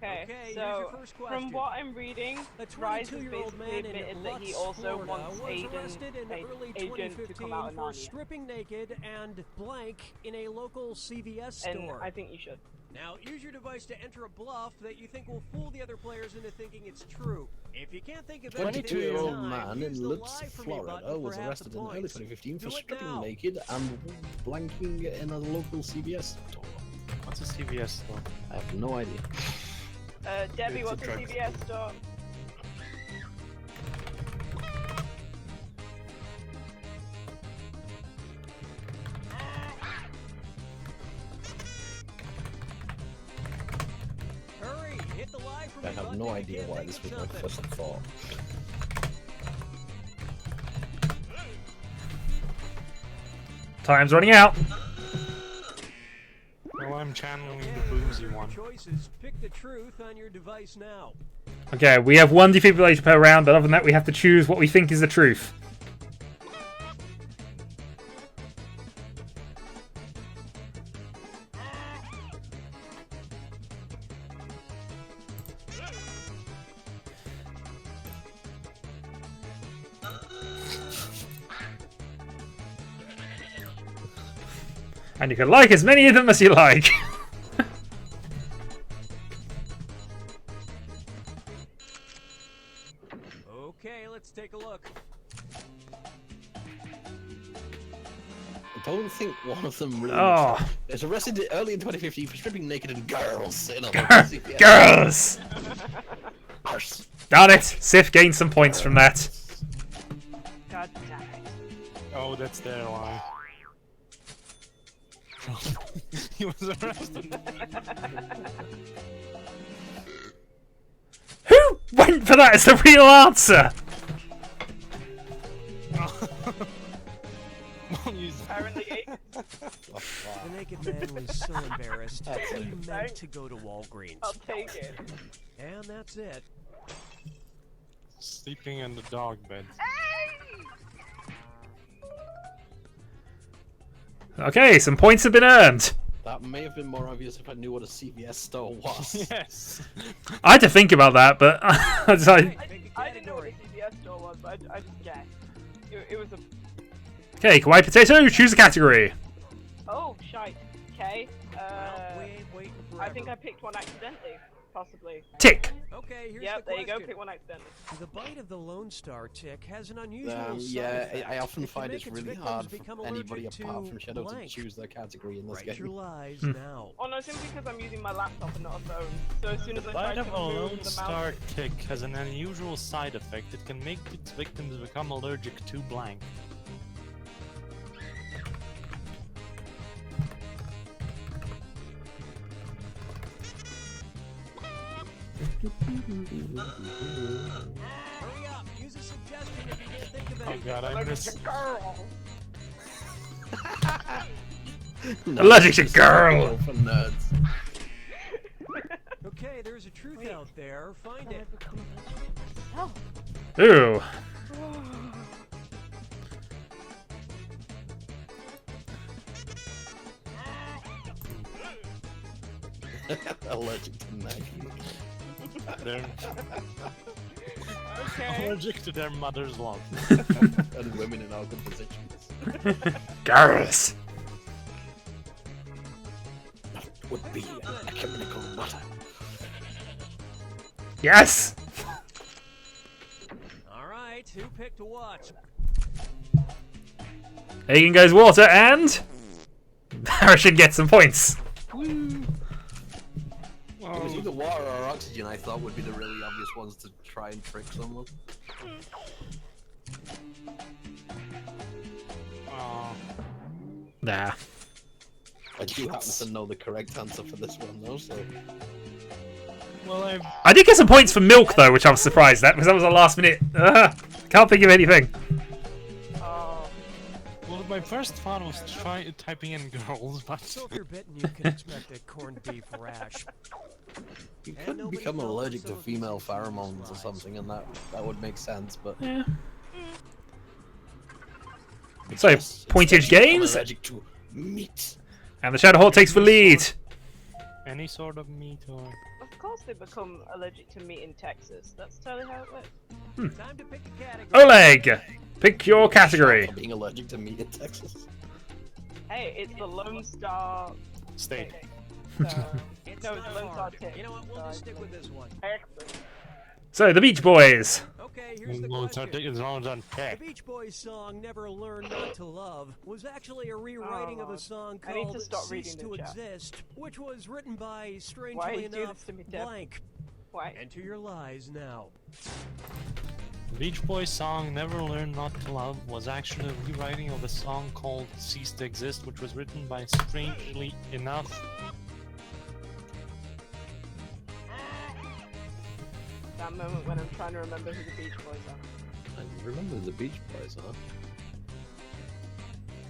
Okay, Okay, so here's your first from question. what I'm reading, A Rise has 22-year-old basically man in admitted that he Lutz, also Florida, wants was arrested in early Agent to come out 2015 of for Narnia. stripping naked and blank in a local CVS And store. I think you should. Now, use your device to enter a bluff that you think will fool the other players into thinking it's true. If you can't think of anything, 22-year-old time, man use in the Lutz, lie for me Florida, button was for half arrested the in early points. 2015 for Do it stripping now. naked and blanking in a local CVS store. What's a CVS store? I have no idea. Debbie, It's a what's a drugstore. CVS store? Hurry, hit the lie for I me have button no if you idea can't why think this of was my something. first thought. Time's running out. Well, I'm channeling Okay, the boozy here are one. your choices. Pick the truth on your device now. Okay, we have one defibrillator per round, but other than that, we have to choose what we think is the truth. And you can like as many of them as you like. Okay, let's take a look. I don't think one of them really. Oh. Is arrested early in 2015 for stripping naked and girls in a local Girls! CVS. Arse. Darn it! Sif gained some points from that. God damn it. Oh, that's their lie. He was arrested. Who went for that as the real answer? Apparently, The naked man was so embarrassed, he meant to go to Walgreens. I'll take it. And that's it. Sleeping in the dog bed. Okay, some points have been earned. That may have been more obvious if I knew what a CVS store was. Yes. I had to think about that, but I decided... I didn't know what a CVS store was, but I just guessed. It was a... Okay, Kawaii Potato, choose a category. Oh, shite. Okay. Wait I think I picked one accidentally, possibly. Tick. Okay, here's Yep, the there you go, question. pick one accidentally. The bite of the Lone Star tick has an unusual side Yeah, effect. I often It can find make it's its really victims hard for become anybody allergic apart to from Shadow blank. to choose their category in this Write game. your lies now. Oh no, simply because I'm using my laptop and not a phone. So as soon as I try Bite to of a Lone move the Star mouse... tick has an unusual side effect. It can make its victims become allergic to blank. Hurry up, use a suggestion if you can't think of Oh anything. god, I missed. Allergic to girl. For nerds. Okay, there's a truth out there. Find it. Ooh. Allergic to Maggie. They're Okay. allergic to their mother's love. And women in awkward positions. Girls. That would be an ecumenical matter. Yes. Alright, who picked what? Hagen goes water and... Harrison gets some points. It was either water or oxygen I thought would be the really obvious ones to try and trick someone. Nah. I do happen to know the correct answer for this one though, so... Well, I did get some points for milk though, which I was surprised at because that was a last minute. Can't think of anything. Well, my first thought was typing in girls, but... So if you're bitten, you can expect a corned beef rash. You could become allergic to female pheromones or something, and that would make sense, but... Yeah. So, pointage gains. Allergic to meat. And the Shadowhawk takes the lead. Any sort of meat or... Of course they become allergic to meat in Texas. That's totally how it works. Time to pick a category. Oleg, pick your category. Being allergic to meat in Texas. Hey, it's the Lone Star State. No, It's no, not it's Lone Star hard. Tip. You know what? We'll just stick with this one. Excellent. So, the Beach Boys. Okay, here's the question. The Beach Boys song "Never Learn Not to Love" was actually a rewriting of a song I need called to stop "Cease reading to the chat. Exist," which was written by, Why strangely you do enough, this to me, Deb? blank. Why? Enter your lies now. The Beach Boys song Never Learn Not to Love was actually a rewriting of a song called Cease to Exist, which was written by, strangely enough, That moment when I'm trying to remember who the Beach Boys are. I remember the Beach Boys, huh?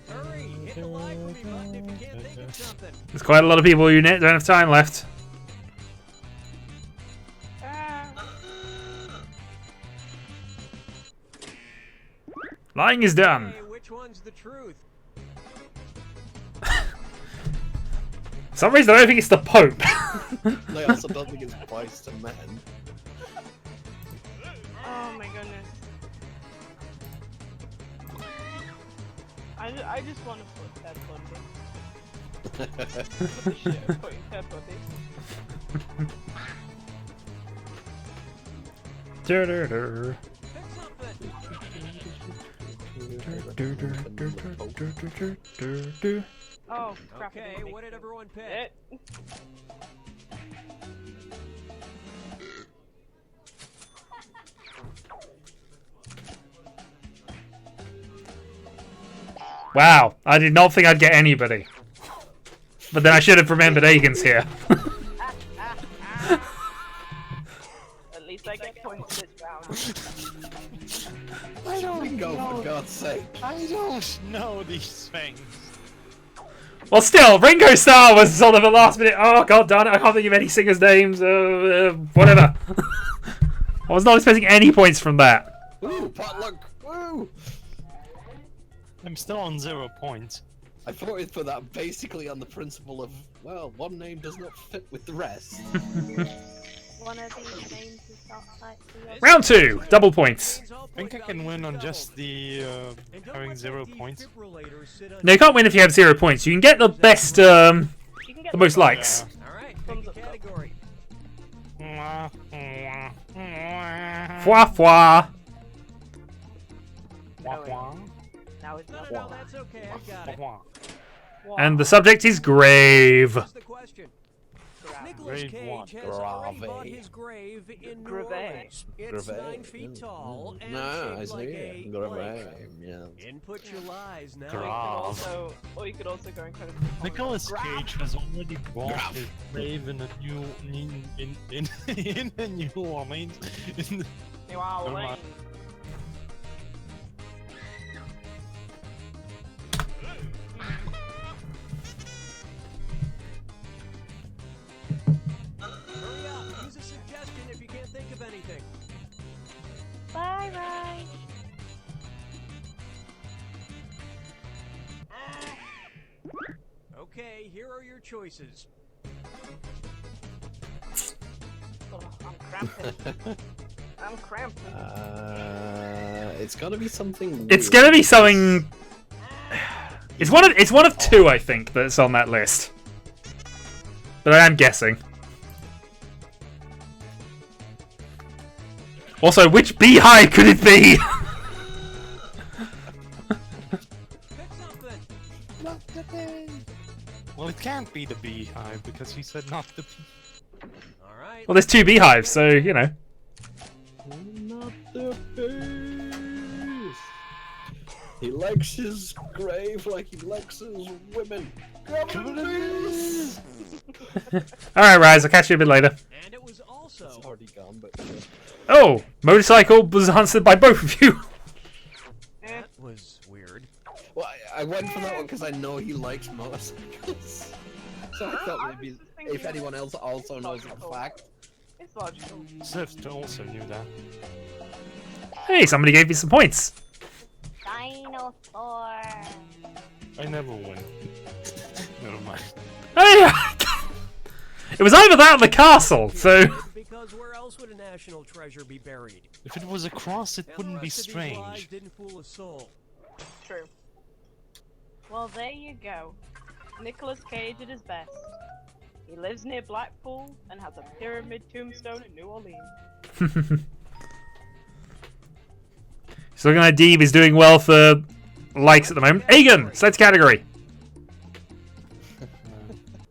Hurry, hit the lie for me button if you can't think of something. There's quite a lot of people who don't have time left. Lying is done. Hey, which one's the truth? For some reason, I don't think it's the Pope. I also don't think it's boys to men. Oh my goodness. I just want to put Ted Bundy. What the shit, I'm putting Ted Bundy. Oh, crap. Okay, what did everyone pick? Wow, I did not think I'd get anybody. But then I should have remembered Egan's here. At least I get points this round. I don't Go, know. for God's sake. I don't know these things. Well, still, Ringo Starr was sort of a last minute. Oh, god darn it, I can't think of any singers' names. Whatever. I was not expecting any points from that. Ooh, potluck! Woo! I'm still on 0 points. I voted for that basically on the principle of, well, one name does not fit with the rest. One of these names is not like the other. Round 2, double points. I think I can win on just the having 0 points. No, you can't win if you have 0 points. You can get the best, the most likes. Alright, pick a category. Fwa fwa. Now it's not. No, that's okay, I got it. And the subject is grave. Here's the question. Nicolas Grave Cage what? has already bought Grave. his grave in New Grave. Orleans. It's Grave. 9 feet tall and No, I shaped see like it. a Grave, blank. yeah. Input your lies now. Or you could also go and kind of. Nicolas Cage has already bought his grave in a new in a New Orleans. New Orleans. Hurry up, use a suggestion if you can't think of anything. Bye, Ryan. Okay, here are your choices. Oh, I'm cramping. I'm cramping. It's gotta be something. It's weird. gonna be something. It's one of 2, I think, that's on that list. But I am guessing. Also, which beehive could it be? Not the bee. Well, it can't be the beehive because he said not the bee. Alright. Well, there's 2 beehives, so, you know. Not the bees. He likes his grave like he likes his women. Bees. Alright, Rise, I'll catch you a bit later. And it was also. It's already gone, but. Oh, motorcycle was answered by both of you. That was weird. Well, I went for that one because I know he likes motorcycles. So I thought maybe if anyone else also knows the fact. It's logical. Swift also knew that. Hey, somebody gave me some points. Dinosaur. I never win. Never mind. Hey, It was either that or the castle, so... Because where else would a national treasure be buried? If it was a cross, it wouldn't be Lies strange. didn't fool a soul. True. Well, there you go. Nicolas Cage at his best. He lives near Blackpool and has a pyramid tombstone in New Orleans. So looking like Deeb is doing well for likes at the moment. Egan, select category.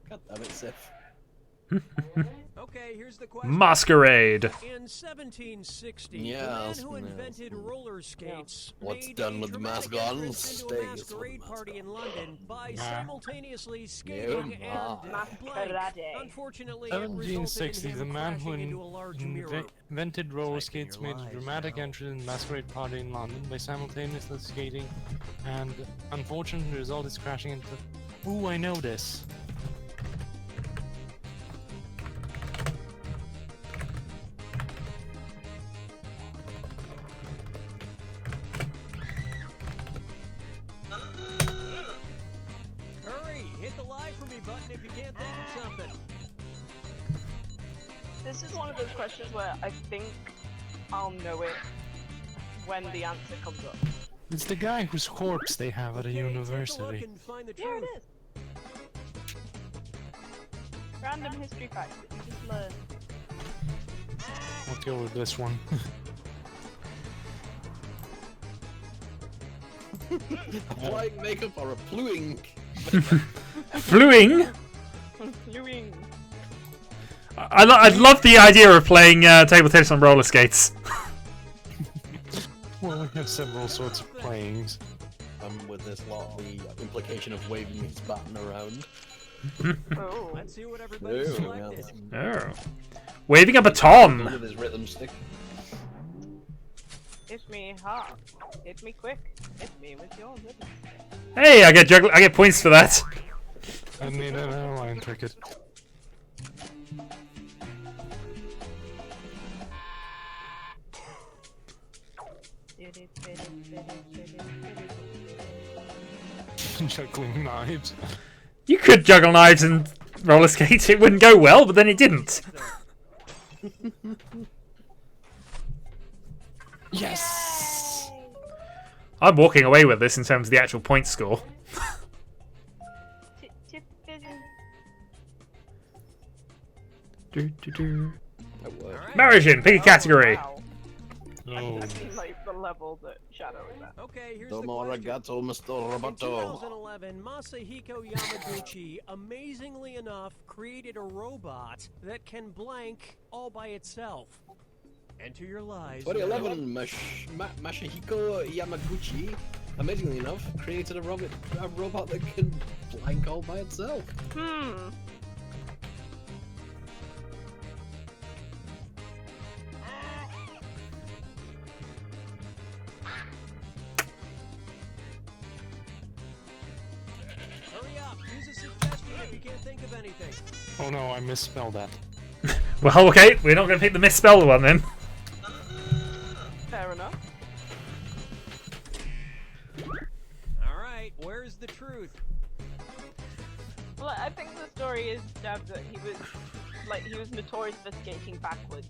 God damn it, Sif. Okay, here's the question. Masquerade. In 1760, the man who invented roller skates What's made done a with the dramatic mask on entrance into a stays with the masquerade mask party in London by Nah. simultaneously skating and blank. Unfortunately, it resulted in 1760, him the man who crashing into a large mirror. invented roller skates made a dramatic entrance in the masquerade party in London by simultaneously skating, and unfortunately the result is crashing into... Ooh, I know this. Hurry, hit the live for me button if you can't think of something. This is one of those questions where I think I'll know it when the answer comes up. It's the guy whose corpse they have at a university. Here it is. Random history facts that you just learn. I'll go with this one. Applying makeup or a pluing? Fluing? Fluing. I love the idea of playing table tennis on roller skates. Well, we have several sorts of playings. With this lot, the implication of waving his baton around. Oh. Let's see what everybody selected. Oh. Waving a baton! With his rhythm stick. Hit me hard. Hit me quick. Hit me with your rhythm. Hey, I get points for that. I need an airline ticket. Juggling knives. You could juggle knives and roller skate, it wouldn't go well, but then it didn't. Yes! I'm walking away with this in terms of the actual point score. Marigin, pick a category. I like the level that Shadow is at. Okay, here's the Domo question. arigato, Mr. In Roboto. 2011, Masahiko Yamaguchi, amazingly enough, created a robot that can blank all by itself. Enter your lies. 2011, Masahiko Yamaguchi, amazingly enough, created a robot that can blank all by itself. Hurry up, use a suggestion if you can't think of anything. Oh no, I misspelled that. Well, okay, we're not going to pick the misspelled one then. Fair enough. Alright, where's the truth? Well, I think the story is that he was notorious for skating backwards.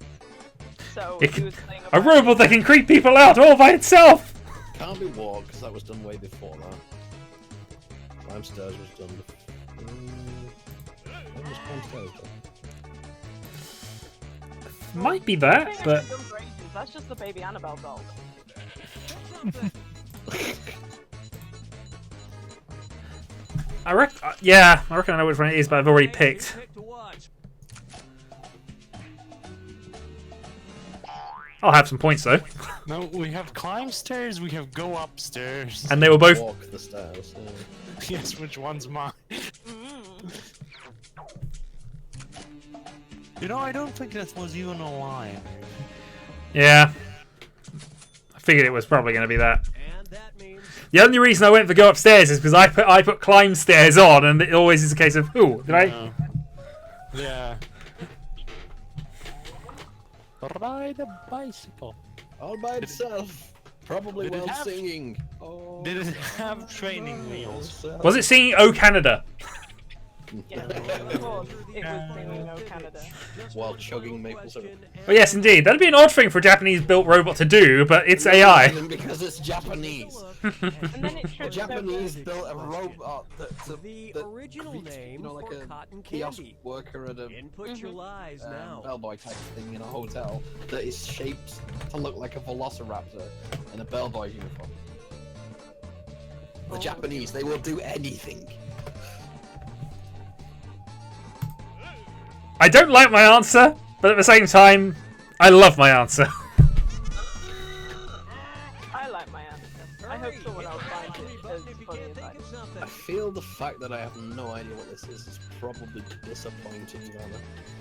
So he was playing A robot that can creep people out all by itself! Can't be walk, because that was done way before that. Climb stairs was done before. What was climb stairs done? Might be that, but... That's just the baby Annabelle doll. I reckon I know which one it is, but I've already picked. I'll have some points though. No, we have climb stairs, we have go upstairs. And they were both... Walk the stairs. Yes, which one's mine? You know, I don't think that was even a line. Yeah. I figured it was probably going to be that. The only reason I went for go upstairs is because I put climb stairs on, and it always is a case of, ooh, did I? Yeah. Ride a bicycle. All by itself. Probably Did it while have- singing. Oh, Did it have training wheels? Was it singing Oh Canada? Yeah, of course, it was singing No Canada. While chugging maple syrup. Well, yes, indeed. That'd be an odd thing for a Japanese-built robot to do, but it's AI. Because it's Japanese. And then it The trips Japanese built a robot The original name like for a cotton kiosk candy. worker at a Input your lies now. bellboy type thing in a hotel that is shaped to look like a velociraptor in a bellboy uniform. The Japanese, they will do anything. I don't like my answer, but at the same time, I love my answer. I like my answer. I hope someone else finds it as funny as I do. I feel the fact that I have no idea what this is probably disappointing, Vanna.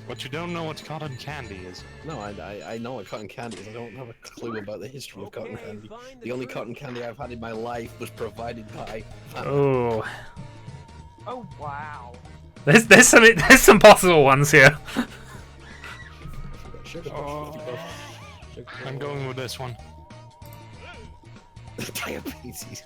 But you don't know what cotton candy is. No, I know what cotton candy is. I don't have a clue about the history of cotton candy. The only cotton candy I've had in my life was provided by Vanna. Oh. Oh wow. There's some possible ones here. I'm going with this one. Diabetes.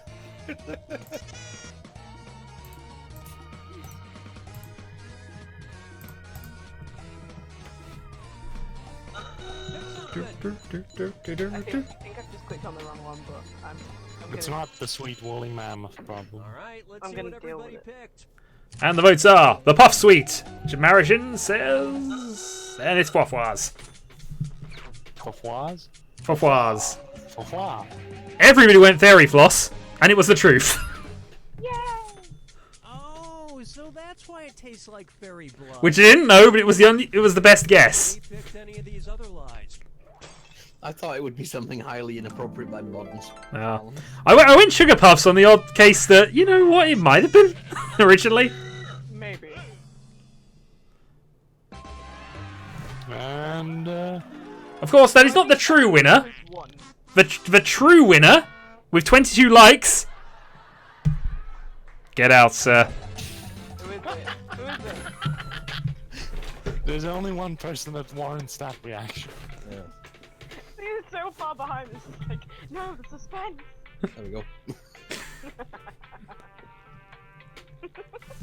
I think I've just clicked on the wrong one, but It's not the sweet woolly mammoth problem. Alright, let's I'm see gonna what deal with everybody it. picked. And the votes are the Puff Sweet. Jamarijan says, and it's Foffoise. Foffoise? Foffoise. Foffoise. Everybody went Fairy Floss, and it was the truth. Oh, so that's why it tastes like fairy blood. Which I didn't know, but it was the best guess. Picked any of these other lies. I thought it would be something highly inappropriate by moderns. Yeah. I went Sugar Puffs on the odd case that, you know what, it might have been originally. Maybe. And, Of course, that is not the true winner. The true winner, with 22 likes. Get out, sir. Who is it? Who is it? there's only one person that warrants that reaction. Yeah. He's so far behind. This is like, no, the suspense. There we go.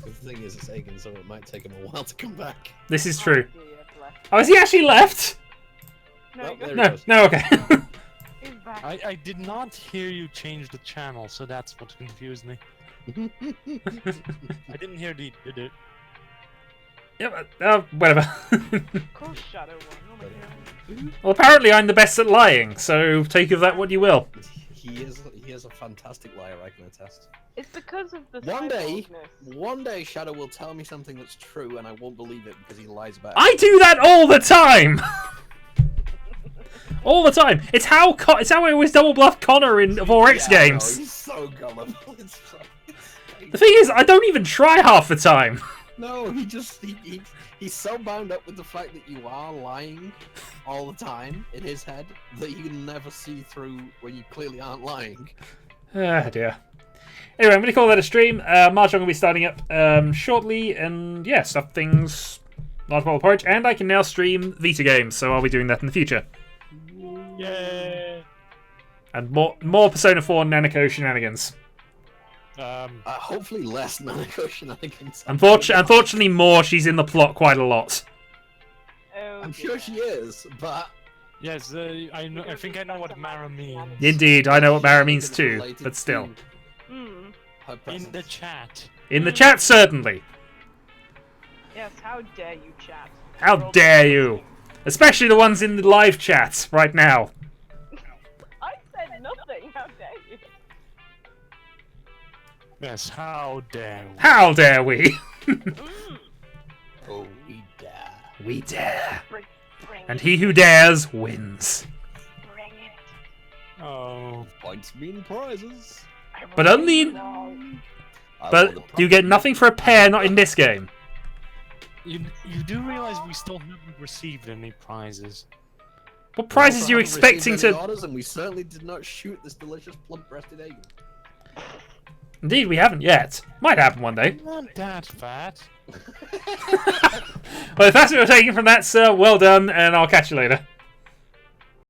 The thing is, it's Agen, so it might take him a while to come back. This is true. Oh, has he actually left? No, No, okay. I did not hear you change the channel, so that's what confused me. I didn't hear the Yeah, whatever. Of course, Shadow won. Oh my god. Well, apparently I'm the best at lying, so take of that what you will. He is a fantastic liar, I can attest. It's because of the One day Shadow will tell me something that's true and I won't believe it because he lies about it. I do that all the time! All the time! It's how I always double bluff Connor in 4X games. No, he's so gullible. The thing is, I don't even try half the time. No, he's so bound up with the fact that you are lying all the time in his head that you can never see through when you clearly aren't lying. Ah, dear. Anyway, I'm going to call that a stream. Mahjong will be starting up shortly, and yeah, stuff things large bowl of porridge, and I can now stream Vita games, so I'll be doing that in the future. Yay! And more Persona 4 Nanako shenanigans. Hopefully less Nanako shenanigans. Unfortunately, more. She's in the plot quite a lot. I'm sure she is, but... Yes, I think I know what Mara means. Indeed, I know what Mara means too, but still. In the chat. In the chat, certainly. Yes, how dare you chat? How dare you? Especially the ones in the live chat right now. I said nothing, how dare you? Yes, how dare we? How dare we? Oh, we dare. We dare. Bring And he who dares wins. Bring it. Oh. Points mean prizes. But only... But you get nothing for a pair, not in this game. You do realize we still haven't received any prizes. What prizes are you expecting to... Orders, and we certainly did not shoot this delicious plump-breasted egg. Indeed, we haven't yet. Might happen one day. Not that fat. Well, if that's what you're taking from that, sir, well done, and I'll catch you later.